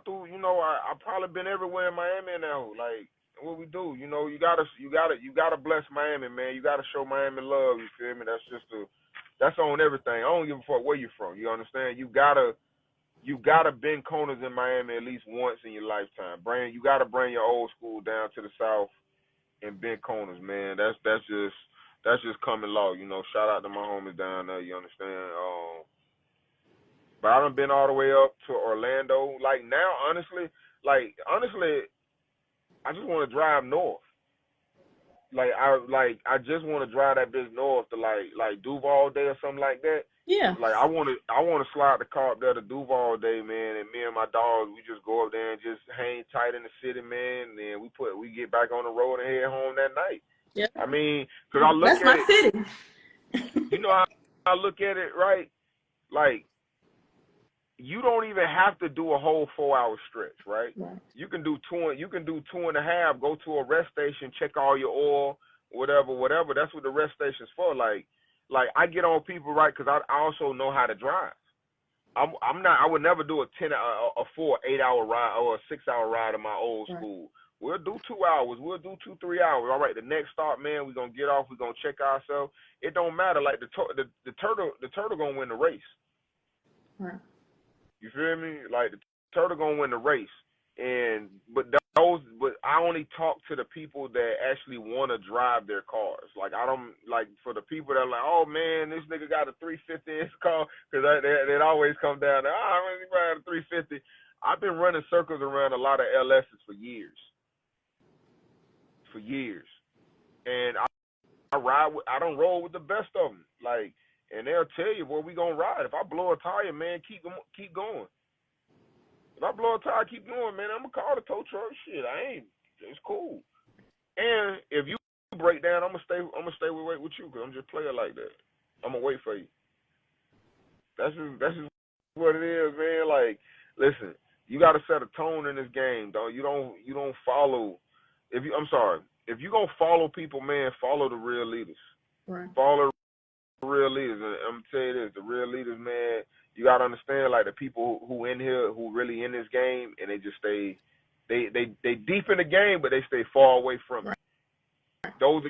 through, I probably been everywhere in Miami now. Like, what we do, you gotta bless Miami, man. You gotta show Miami love. You feel me? That's on everything. I don't give a fuck where you from. You understand? You gotta bend corners in Miami at least once in your lifetime. You gotta bring your old school down to the south and bend corners, man. That's just common law. Shout out to my homies down there. You understand? But I done been all the way up to Orlando. Like now, honestly, I just want to drive north. I just want to drive that bitch north to like Duval Day or something like that. Yeah. Like I want to slide the car up there to Duval Day, man, and me and my dogs, we just go up there and just hang tight in the city, man. And then we get back on the road and head home that night. Yeah. I mean, cause I look That's at my it. city. You know how I look at it, right? Like, you don't even have to do a whole 4-hour stretch, right? You can do two and a half. Go to a rest station, check all your oil, whatever. That's what the rest station's for. Like I get on people, right? Because I also know how to drive. I'm not. I would never do a full 8-hour ride or a 6-hour ride in my old school. We'll do 2 hours. We'll do 2-3 hours. All right. The next stop, man, we're gonna get off. We're gonna check ourselves. It don't matter. Like the turtle gonna win the race. Right. You feel me? Like the turtle gonna win the race, but I only talk to the people that actually want to drive their cars. Like I don't like for the people that are like, oh man, this nigga got a 350 in his car, because they always come down there. I'm really riding a 350. I've been running circles around a lot of LSs for years, and I don't roll with the best of them. Like. And they'll tell you where we gonna ride. If I blow a tire, man, keep going. If I blow a tire, keep going, man. I'm gonna call the tow truck. Shit, it's cool. And if you break down, I'm gonna stay with you, because I'm just player like that. I'm gonna wait for you. That's just what it is, man. Like, listen, you gotta set a tone in this game, though. You don't follow. If you gonna follow people, man, follow the real leaders. Right. Follow real leaders, and I'm gonna tell you this: the real leaders, man. You gotta understand, like the people who in here, who really in this game, and they just stay, they deep in the game, but they stay far away from it. Those are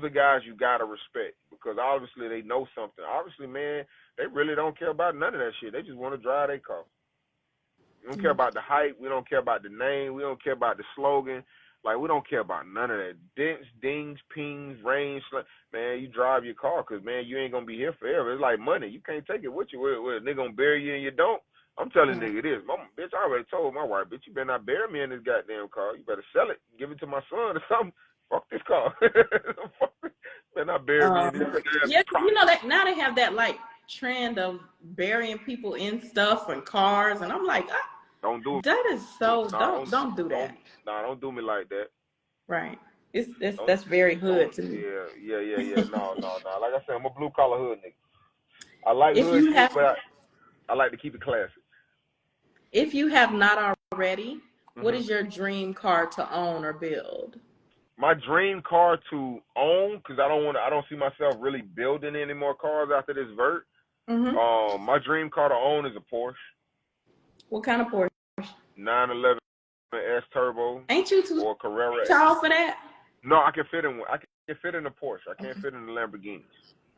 guys you gotta respect, because obviously they know something. Obviously, man, they really don't care about none of that shit. They just want to drive their car. We don't care about the hype. We don't care about the name. We don't care about the slogan. Like, we don't care about none of that. Dings, pings, range. Man, you drive your car, because, man, you ain't going to be here forever. It's like money. You can't take it with you. Where a nigga going to bury you and you don't? I'm telling nigga this. Bitch, I already told my wife, bitch, you better not bury me in this goddamn car. You better sell it. Give it to my son or something. Fuck this car. Better not bury me in this. Yeah, you know that now they have that, like, trend of burying people in stuff and cars, and I'm like, don't do it. That is so. Don't do that. Don't do me like that. Right. That's very hood to me. Yeah. No. Like I said, I'm a blue collar hood nigga. I like hood shit, but I like to keep it classy. If you have not already, what is your dream car to own or build? My dream car to own, because I don't see myself really building any more cars after this vert. My dream car to own is a Porsche. What kind of Porsche? 911 S Turbo. Ain't you too tall for that? No, I can fit in one. I can fit in a Porsche. I can't fit in the Lamborghini.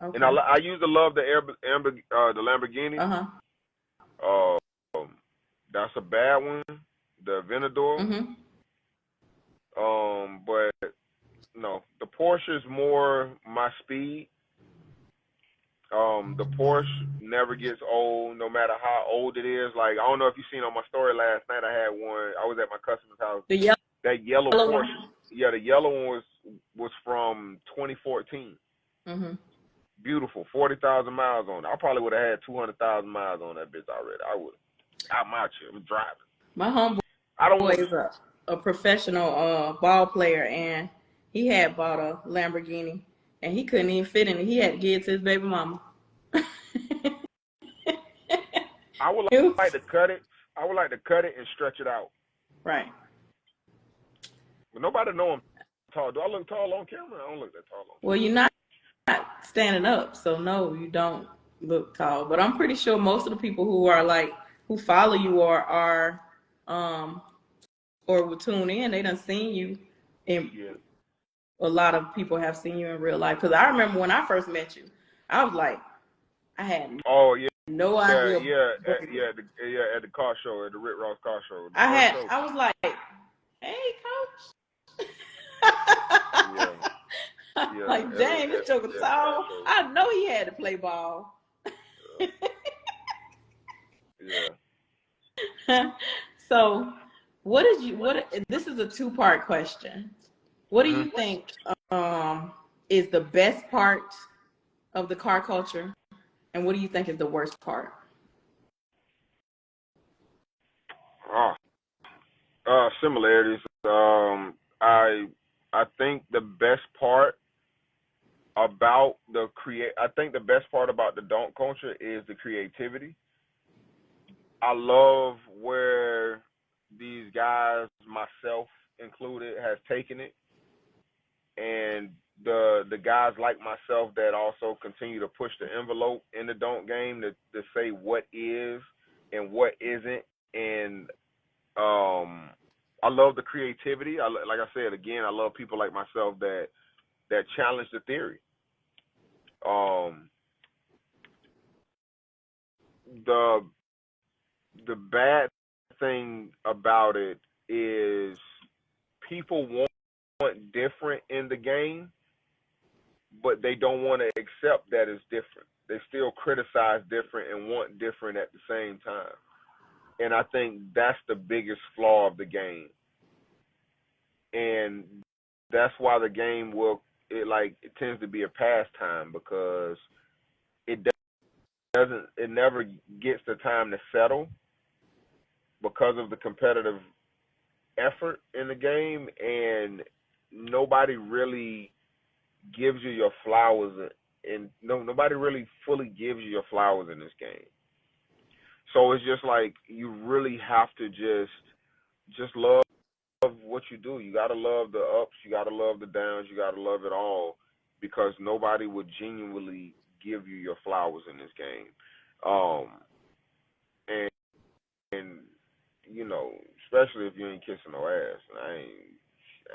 Okay. And I used to love the Lamborghini. That's a bad one. The Aventador. But no, the Porsche is more my speed. The Porsche never gets old, no matter how old it is. Like, I don't know if you seen on my story last night, I had one. I was at my customer's house. That yellow Porsche. One? Yeah, the yellow one was from 2014. Beautiful, 40,000 miles on it. I probably would have had 200,000 miles on that bitch already. I would. Out my chair, I was driving. My homeboy is a professional ball player, and he had bought a Lamborghini, and he couldn't even fit in it. He had to give it to his baby mama. I would like to cut it. I would like to cut it and stretch it out. Right. But nobody know I'm tall. Do I look tall on camera? I don't look that tall on camera. Well, you're not standing up, so no, you don't look tall. But I'm pretty sure most of the people who are like who follow you um or will tune in, they done seen you, and Yeah. a lot of people have seen you in real life. Because I remember when I first met you, I was like, I had Oh yeah. no Yeah, idea. at the car show, at the Rick Ross car show, the first show. I was like, hey, coach. Yeah, yeah, Like, dang, this joker at the car tall. show. I know he had to play ball. Yeah. So, this is a two-part question. What do Hmm. you think is the best part of the car culture, and what do you think is the worst part? Oh, similarities. I think the best part about I think the best part about the donk culture is the creativity. I love where these guys, myself included, has taken it, and the guys like myself that also continue to push the envelope in the don't game to say what is and what isn't, and I love the creativity. Like I said again, I love people like myself that challenge the theory. Um, the the bad thing about it is people want different in the game, but they don't want to accept that it's different. They still criticize different and want different at the same time. And I think that's the biggest flaw of the game. And that's why the game it tends to be a pastime because it it never gets the time to settle because of the competitive effort in the game, and nobody really gives you your flowers, and nobody really fully gives you your flowers in this game. So it's just like you really have to just love what you do. You gotta love the ups, you gotta love the downs, you gotta love it all, because nobody would genuinely give you your flowers in this game. Um, and, and you know, especially if you ain't kissing no ass, and I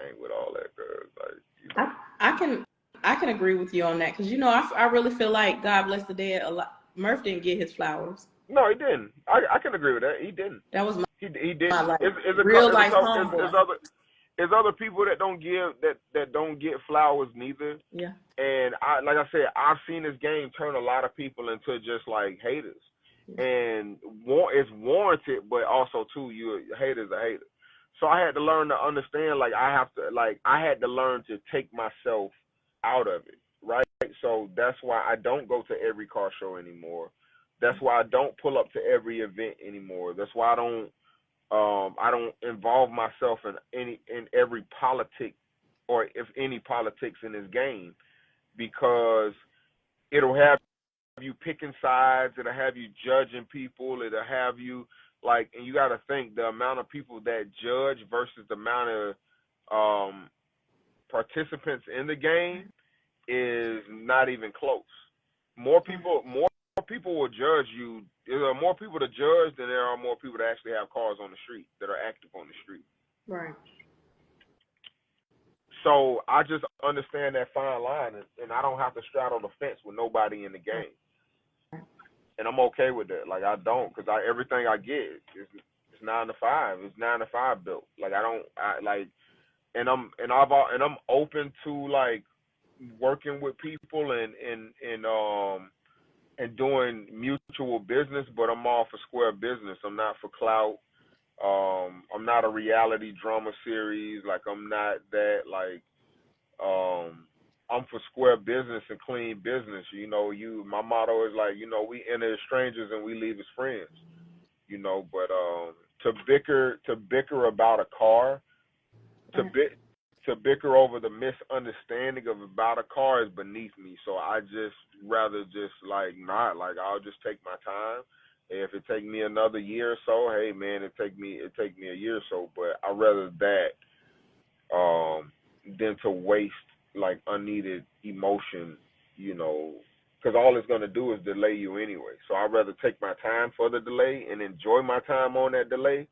ain't with all that, cause like you know. I can I can agree with you on that because I really feel like God bless the dead. A lot, Murph didn't get his flowers. No, he didn't. I can agree with that. He didn't. That was He my didn't. like real life Is homeboy. other people that don't give that don't get flowers neither. Yeah. And like I said, I've seen this game turn a lot of people into just like haters, and it's warranted, but also too, you haters a hater. So I had to learn to understand, like I had to learn to take myself out of it, right? So that's why I don't go to every car show anymore. That's why I don't pull up to every event anymore. That's why I don't involve myself in every politic or if any politics in this game, because it'll have you picking sides, it'll have you judging people, it'll have you like, and you got to think the amount of people that judge versus the amount of participants in the game is not even close. More people will judge you. There are more people to judge than there are more people that actually have cars on the street that are active on the street. Right. So I just understand that fine line, and I don't have to straddle the fence with nobody in the game, and I'm okay with that. Like I don't, because everything I get is it's 9 to 5. It's 9 to 5 built. Like I don't, I like, and I'm open to like working with people and doing mutual business, but I'm all for square business. I'm not for clout. I'm not a reality drama series. Like I'm not that. Like I'm for square business and clean business. My motto is like, we enter as strangers and we leave as friends. But to bicker about a car, to bit to bicker over the misunderstanding of about a car is beneath me. So I just rather just like not like I'll just take my time. If it take me another year or so, hey man, it take me a year or so. But I rather that than to waste like unneeded emotion, you know, because all it's going to do is delay you anyway. So I'd rather take my time for the delay and enjoy my time on that delay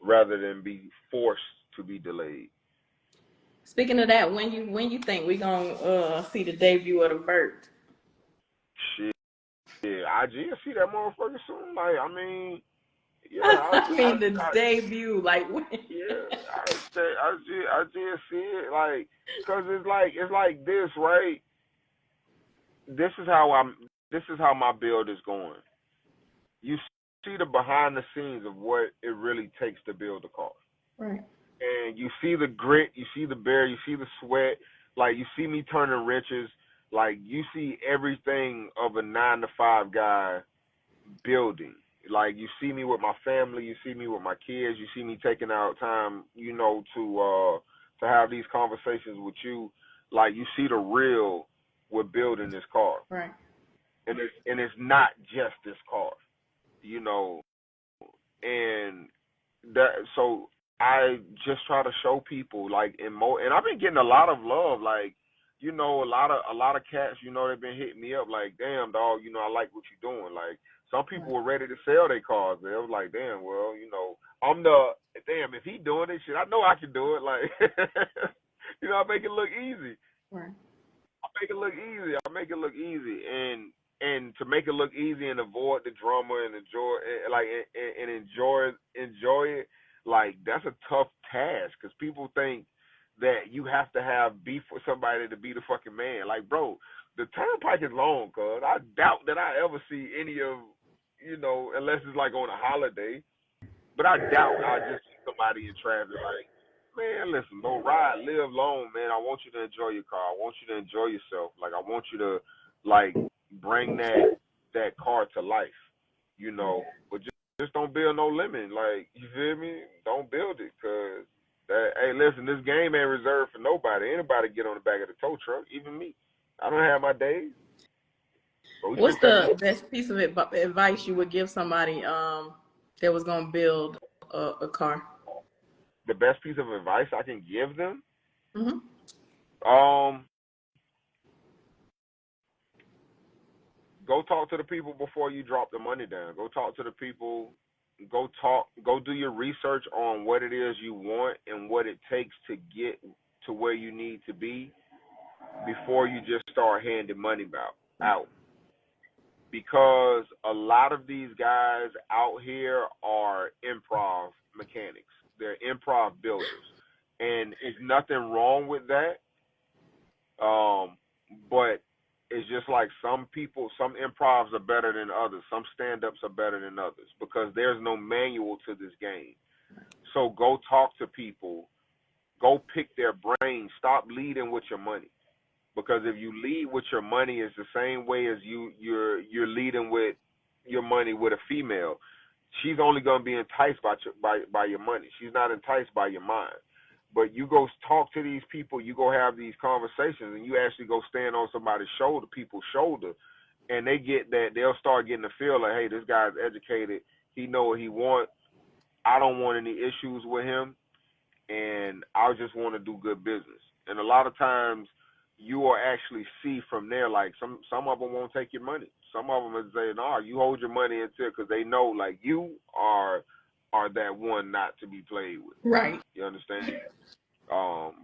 rather than be forced to be delayed. Speaking of that, when you think we gonna see the debut of the Vert? Shit, yeah, I just see that motherfucker soon. Like, I mean, yeah, I mean the debut, like when? yeah, I just see it, like, cause it's like this, right? This is how my build is going. You see the behind the scenes of what it really takes to build a car. Right. And you see the grit, you see the bear, you see the sweat, like you see me turning wrenches, like you see everything of a 9 to 5 guy building. Like you see me with my family, you see me with my kids, you see me taking out time, to have these conversations with you. Like you see the real with building this car. Right. And it's not just this car, you know, and that so I just try to show people like and I've been getting a lot of love, like, a lot of cats, they've been hitting me up like, damn dog, I like what you're doing. Like some people were ready to sell their cars. They was like, damn, well, I'm the damn, if he doing this shit, I know I can do it. Like I make it look easy. Right. I make it look easy. And to make it look easy and avoid the drama and enjoy it, like that's a tough task because people think that you have to have beef with somebody to be the fucking man. Like, bro, the turnpike is long, cuz I doubt that I ever see any of, unless it's like on a holiday, but I doubt I just see somebody in traffic like, man, listen, don't ride, live long, man. I want you to enjoy your car. I want you to enjoy yourself. Like, I want you to, like, bring that car to life, But just don't build no limit. Like, you feel me? Don't build it, because, hey, listen, this game ain't reserved for nobody. Anybody get on the back of the tow truck, even me. I don't have my days. So what's the best piece of advice you would give somebody that was going to build a car? The best piece of advice I can give them? Mm-hmm. Go talk to the people before you drop the money down. Go talk to the people. Go do your research on what it is you want and what it takes to get to where you need to be before you just start handing money out. Because a lot of these guys out here are improv mechanics. They're improv builders. And there's nothing wrong with that. But it's just like some improvs are better than others. Some stand-ups are better than others because there's no manual to this game. So go talk to people. Go pick their brains. Stop leading with your money. Because if you lead with your money, it's the same way as you're leading with your money with a female. She's only going to be enticed by your money. She's not enticed by your mind. But you go talk to these people, you go have these conversations, and you actually go stand on somebody's shoulder, people's shoulder, and they'll start getting the feel like, hey, this guy's educated. He know what he wants. I don't want any issues with him, and I just want to do good business. And a lot of times you will actually see from there, like some of them won't take your money. Some of them will say, no, you hold your money until, because they know, like, you are that one not to be played with. Right. You understand?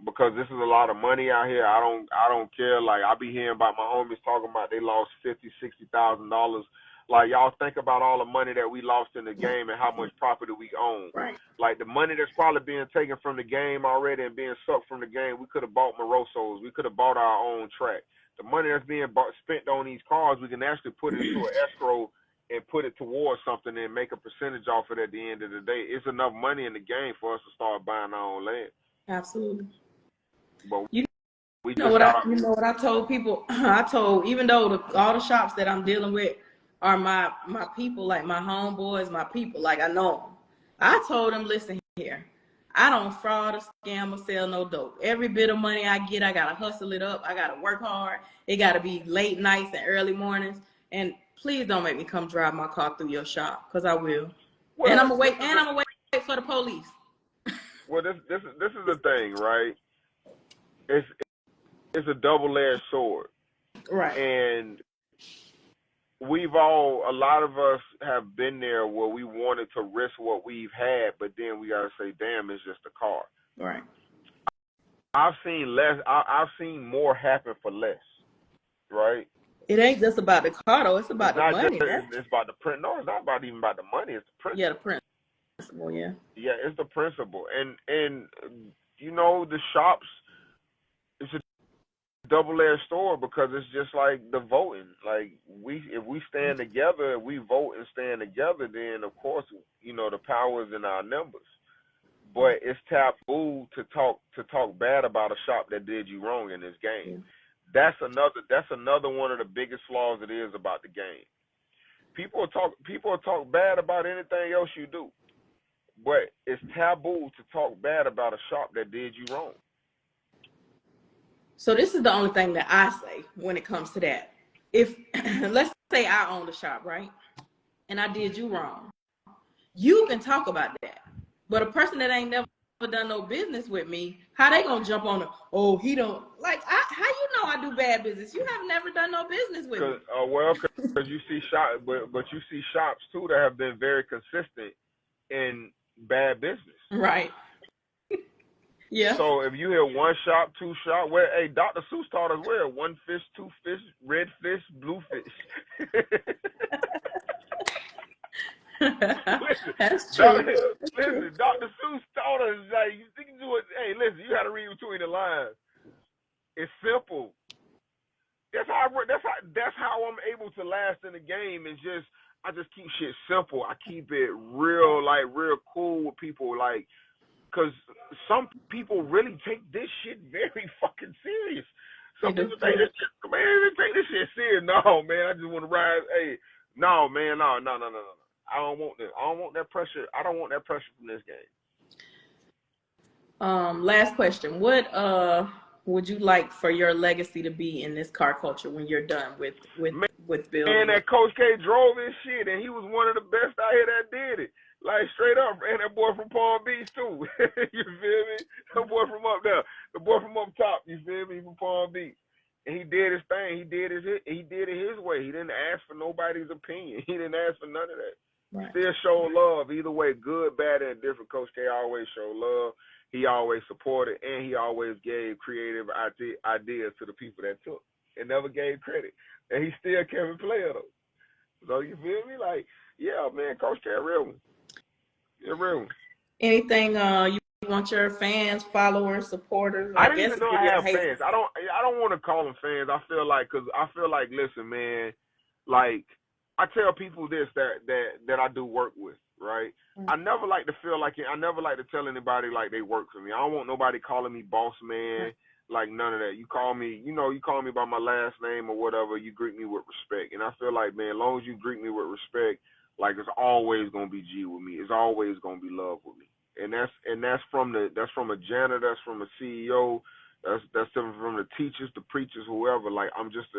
Because this is a lot of money out here. I don't care. Like, I be hearing about my homies talking about they lost $50,000-$60,000. Like, y'all think about all the money that we lost in the game and how much property we own. Right. Like, the money that's probably being taken from the game already and being sucked from the game, we could have bought Morosos. We could have bought our own track. The money that's being spent on these cars, we can actually put it into an escrow and put it towards something and make a percentage off it at the end of the day. It's enough money in the game for us to start buying our own land. Absolutely. But you know what I told people? I told, even though all the shops that I'm dealing with are my people, like my homeboys, my people, like I know them. I told them, listen here, I don't fraud or scam or sell no dope. Every bit of money I get, I gotta hustle it up. I gotta work hard. It gotta be late nights and early mornings. And please don't make me come drive my car through your shop, because I will. Well, and I'm gonna wait for the police. Well, this is the thing, right? It's a double-edged sword. Right. And a lot of us have been there where we wanted to risk what we've had, but then we gotta say, damn, it's just a car. Right. I've seen less. I've seen more happen for less. Right. It ain't just about the car though. It's It's about the not just. money. It's about the print. No, it's not about even about the money. It's the principle. Yeah, the principle. Yeah. Yeah, it's the principle, and you know the shops. It's a double-edged sword because it's just like the voting. Like if we stand together, we vote and stand together, then of course you know the power is in our numbers. But it's taboo to talk bad about a shop that did you wrong in this game. Yeah. That's another one of the biggest flaws it is about the game. People talk bad about anything else you do, but it's taboo to talk bad about a shop that did you wrong. So this is the only thing that I say when it comes to that. If let's say I own the shop, right, and I did you wrong, you can talk about that. But a person that ain't never done no business with me, how they gonna jump on it? Oh, he don't like. How you know I do bad business? You have never done no business with me. Because you see shop, but you see shops too that have been very consistent in bad business. Right. Yeah. So if you hear one shop, two shop, where hey Dr. Seuss taught us where one fish, two fish, red fish, blue fish. That's true. Listen, Dr. Seuss taught us like you can do it. Hey, listen, you got to read between the lines. It's simple. That's how I'm able to last in the game. Is just I just keep shit simple. I keep it real cool with people, like, cause some people really take this shit very fucking serious. Some people take this shit, man, they take this shit serious. No, man, I just want to ride. Hey, no, man, no. I don't want that. I don't want that pressure. I don't want that pressure from this game. Last question. What would you like for your legacy to be in this car culture when you're done with building? Man, that Coach K drove his shit, and he was one of the best out here that did it. Like, straight up, and that boy from Palm Beach, too. You feel me? That boy from up there. The boy from up top, you feel me? From Palm Beach. And he did his thing. He did it his way. He didn't ask for nobody's opinion. He didn't ask for none of that. Right. Still show love. Either way, good, bad, and different. Coach K always showed love. He always supported, and he always gave creative ideas to the people that took, and never gave credit. And he still kept it playing, though. So you feel me? Like, yeah, man, Coach K, real one. Yeah, real one. Anything you want your fans, followers, supporters? I don't even know I have fans. I don't want to call them fans. I feel like, listen, man, like, I tell people this that I do work with, right? Mm-hmm. I never like to tell anybody like they work for me. I don't want nobody calling me boss man, like none of that. You call me by my last name or whatever, you greet me with respect. And I feel like, man, as long as you greet me with respect, like it's always gonna be G with me. It's always gonna be love with me. And that's from a janitor, that's from a CEO, that's from the teachers, the preachers, whoever. Like I just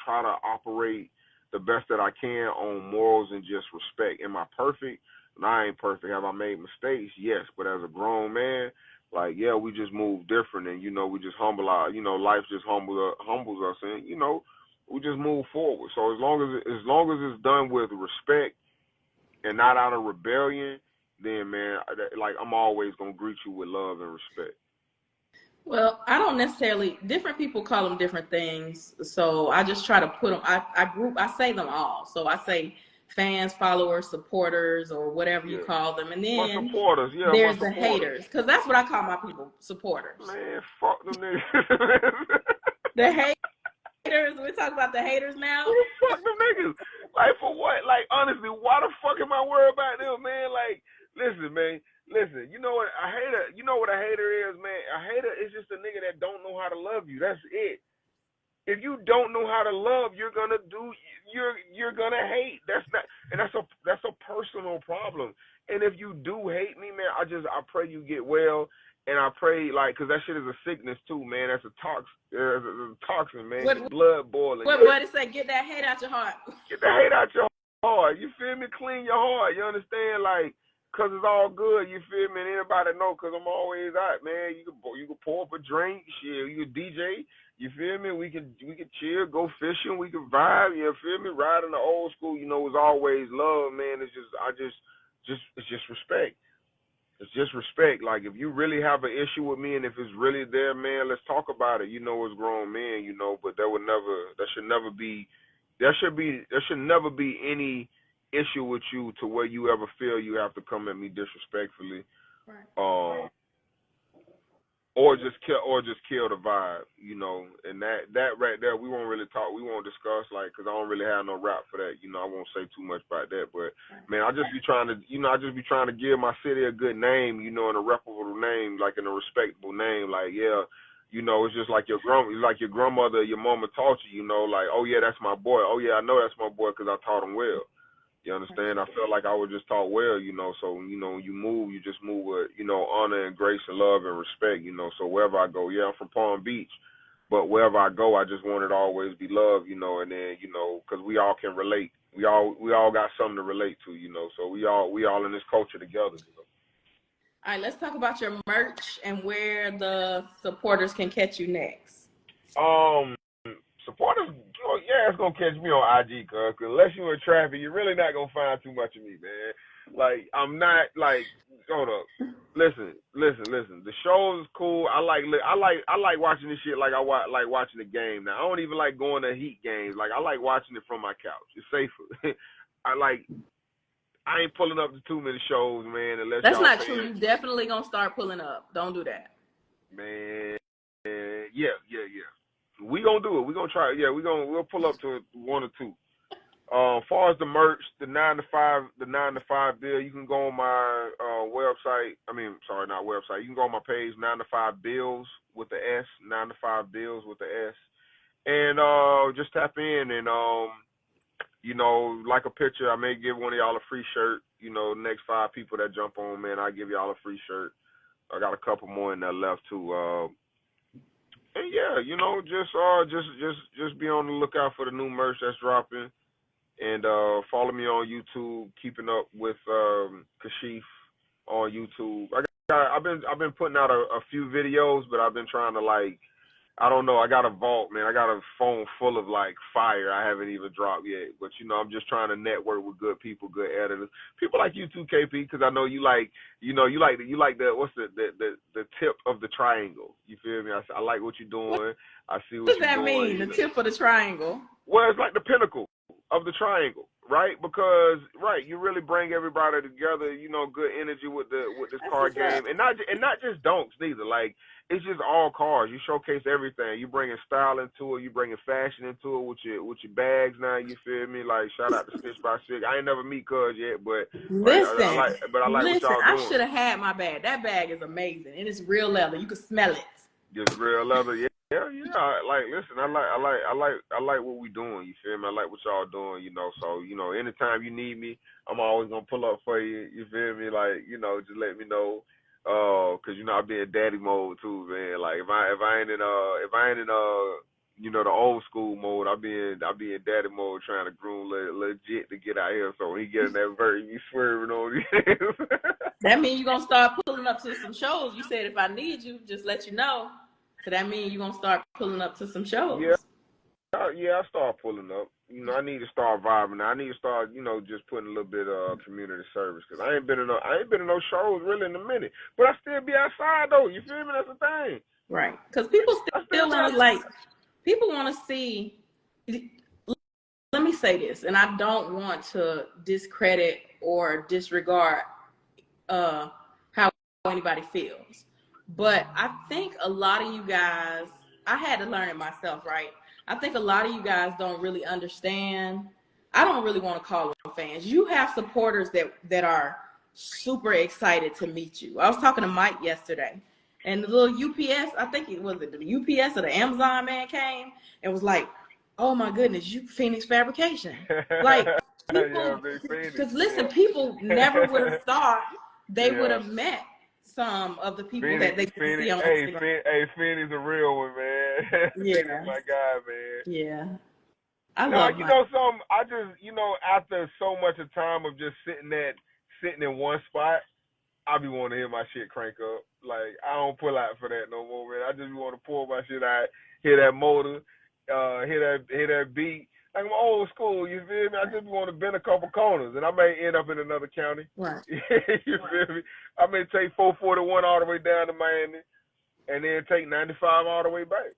try to operate the best that I can on morals and just respect. Am I perfect? No, I ain't perfect. Have I made mistakes? Yes. But as a grown man, like, yeah, we just move different, and, we just humble life just humbles us, and, we just move forward. So as long as it's done with respect and not out of rebellion, then, man, like, I'm always going to greet you with love and respect. Well, I don't necessarily, different people call them different things. So I just try to put them, I say them all. So I say fans, followers, supporters, or whatever you call them. And then supporters, there's the haters. Because that's what I call my people, supporters. Man, fuck them niggas. The haters, we're talking about the haters now? Who the fuck them niggas? Like, for what? Like, honestly, why the fuck am I worried about them, man? Like, listen, man. Listen, you know what a hater is, man? A hater is just a nigga that don't know how to love you. That's it. If you don't know how to love, you're gonna hate. That's a personal problem. And if you do hate me, man, I pray you get well, and I pray, like, cause that shit is a sickness too, man. That's a toxin, man. Blood boiling. What buddy say? Get that hate out your heart. Get that hate out your heart. You feel me? Clean your heart. You understand? Like, Cause it's all good, you feel me? And anybody know, cause I'm always out, man. You can pour up a drink, shit. You can DJ, you feel me? We can chill, go fishing, we can vibe, you feel me? Riding the old school, you know, it's always love, man. It's just respect. It's just respect. Like if you really have an issue with me, and if it's really there, man, let's talk about it. You know, as grown men, you know, but there should never be any issue with you to where you ever feel you have to come at me disrespectfully, Right. or just kill the vibe, you know. And that right there, we won't discuss, like, cause I don't really have no rap for that, you know. I won't say too much about that, but man, I just be trying to give my city a good name, you know, and a reputable name, like, in a respectable name, like, yeah. You know, it's just like your grandmother, your mama taught you, you know, like, oh yeah, that's my boy. Oh yeah, I know that's my boy because I taught him well. You understand? I felt like I was just taught well, you know. So, you know, you just move with, you know, honor and grace and love and respect, you know. So wherever I go, yeah, I'm from Palm Beach, but wherever I go, I just want it to always be love, you know. And then, you know, because we all can relate. We all got something to relate to, you know. So we all in this culture together, you know. All right, let's talk about your merch and where the supporters can catch you next. Supporters, yeah, it's gonna catch me on IG, cause unless you in traffic, you're really not gonna find too much of me, man. Like, I'm not like, hold up, listen. The show is cool. I like watching this shit like I like watching the game. Now I don't even like going to Heat games. Like, I like watching it from my couch. It's safer. I ain't pulling up to too many shows, man. Unless that's y'all not true. You definitely gonna start pulling up. Don't do that, man. Yeah. We gonna do it. We gonna try it. Yeah, we'll pull up to one or two. As far as the merch, the 9 to 5 bill, you can go on my website. I mean, sorry, not website. You can go on my page, 9 to 5 bills with the S, 9 to 5 bills with the S, and just tap in and you know, like a picture. I may give one of y'all a free shirt. You know, the next 5 people that jump on, man, I give y'all a free shirt. I got a couple more in there left too. And yeah, you know, just be on the lookout for the new merch that's dropping, and follow me on YouTube, keeping up with Kashif on YouTube. I've been putting out a few videos, but I've been trying to, like, I don't know. I got a vault, man. I got a phone full of, like, fire I haven't even dropped yet. But, you know, I'm just trying to network with good people, good editors. People like you too, KP, because I know you like, you like the what's the tip of the triangle. You feel me? I like what you're doing. I see what you're doing. What does that mean, the tip of the triangle? Well, it's like the pinnacle of the triangle, right? Because, right, you really bring everybody together, you know, good energy with this card game. And not just donks neither. Like, it's just all cars. You showcase everything. You bringing style into it. You bringing fashion into it with your bags now. You feel me? Like, shout out to Stitch by Sig. I ain't never meet Cuz yet, but listen, I like what y'all doing. I should have had my bag. That bag is amazing, and it's real leather. You can smell it. Just real leather, yeah. Like, listen, I like what we doing. You feel me? I like what y'all doing. You know, so, you know, anytime you need me, I'm always gonna pull up for you. You feel me? Like, you know, just let me know. Cause you know I be in daddy mode too, man. Like, if I ain't in you know, the old school mode, I be in daddy mode, trying to groom legit to get out here. So when he get in that vert, he swerving on me. That means you gonna start pulling up to some shows. You said if I need you, just let you know. So that means you gonna start pulling up to some shows. I start pulling up. You know, I need to start vibing. I need to start, you know, just putting a little bit of community service, because I ain't been in no shows really in a minute. But I still be outside though. You feel me? That's the thing. Right. Because people still want to, like, people want to see. Let me say this, and I don't want to discredit or disregard how anybody feels, but I think a lot of you guys, I had to learn it myself, right? I think a lot of you guys don't really understand. I don't really want to call them fans. You have supporters that are super excited to meet you. I was talking to Mike yesterday, and the little UPS, I think it was the UPS or the Amazon man came and was like, "Oh my goodness, you Phoenix Fabrication." Like, because listen, people never would have thought they would have met some of the people that they see on Instagram. Phoenix a real one, man. Yeah. Phoenix my guy, man. Yeah. I love you know something, I just, you know, after so much of time of just sitting sitting in one spot, I be wanting to hear my shit crank up. Like, I don't pull out for that no more, man. I just want to pull my shit out, hear that motor, hear that beat. Like, I'm old school, you feel me? I just want to bend a couple corners, and I may end up in another county. Right. You feel me? I may take 441 all the way down to Miami, and then take 95 all the way back.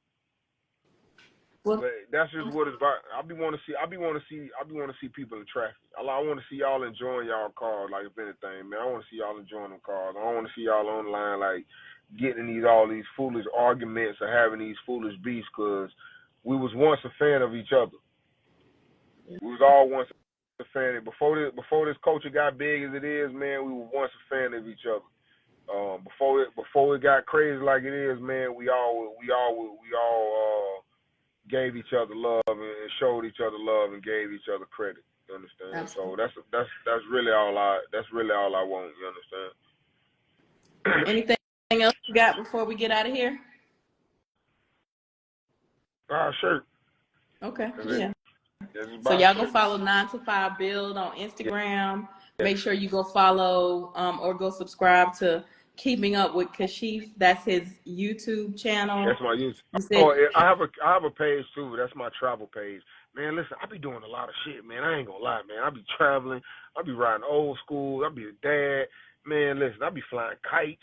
Well, but that's just what it's about. I be want to see people in traffic. I want to see y'all enjoying y'all cars, like if anything, man. I want to see y'all enjoying them cars. I don't want to see y'all online like getting all these foolish arguments or having these foolish beefs, because we was once a fan of each other. We was all once a fan. Before this culture got big as it is, man, we were once a fan of each other. Before it got crazy like it is, man, we all gave each other love and showed each other love and gave each other credit. You understand? Absolutely. So that's really all I want. You understand? Anything else you got before we get out of here? Sure. Okay. Yeah. So y'all go follow 9 to 5 Build on Instagram. Yeah. Make sure you go follow or go subscribe to Keeping Up with Kashif. That's his YouTube channel. That's my YouTube. I have a page too. That's my travel page. Man, listen, I be doing a lot of shit, man. I ain't gonna lie, man. I be traveling. I be riding old school. I be a dad. Man, listen, I be flying kites.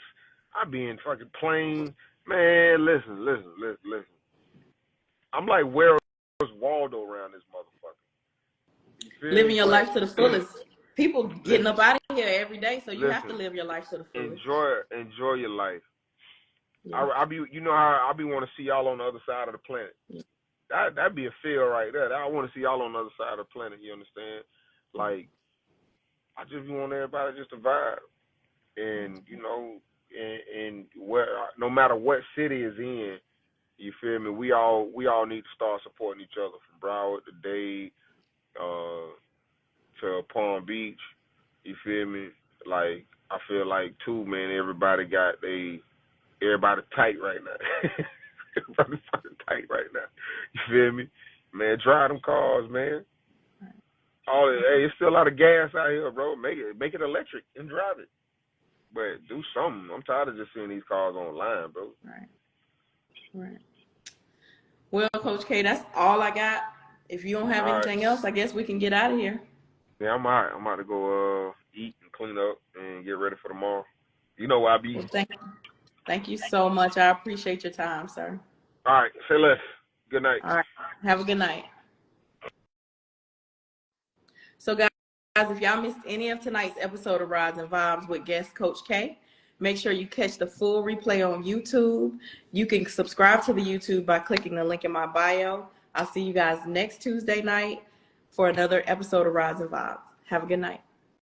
I be in fucking planes. Man, listen. I'm like, where's Waldo around this motherfucker? Living your life to the fullest. People getting up out of here every day, so you have to live your life to the fullest. Enjoy your life. Yeah. I be, you know how I be want to see y'all on the other side of the planet. Yeah. That'd be a feel right there. I want to see y'all on the other side of the planet. You understand? Like, I just want everybody just to vibe, and you know, and where, no matter what city is in, you feel me? We all need to start supporting each other, from Broward to Dade, to Palm Beach. You feel me? Like, I feel like too, man, everybody tight right now. Everybody's fucking tight right now. You feel me? Man, drive them cars, man. Hey, it's still a lot of gas out here, bro. Make it electric and drive it. But do something. I'm tired of just seeing these cars online, bro. Right. Well, Coach K, that's all I got. If you don't have anything else, I guess we can get out of here. Yeah, I'm all right. I'm about to go eat and clean up and get ready for tomorrow. You know where I be. Well, thank you so much. I appreciate your time, sir. All right. Say less. Good night. All right. Have a good night. So, guys, if y'all missed any of tonight's episode of Rides and Vibes with guest Coach K, make sure you catch the full replay on YouTube. You can subscribe to the YouTube by clicking the link in my bio. I'll see you guys next Tuesday night for another episode of Rides and Vibes. Have a good night.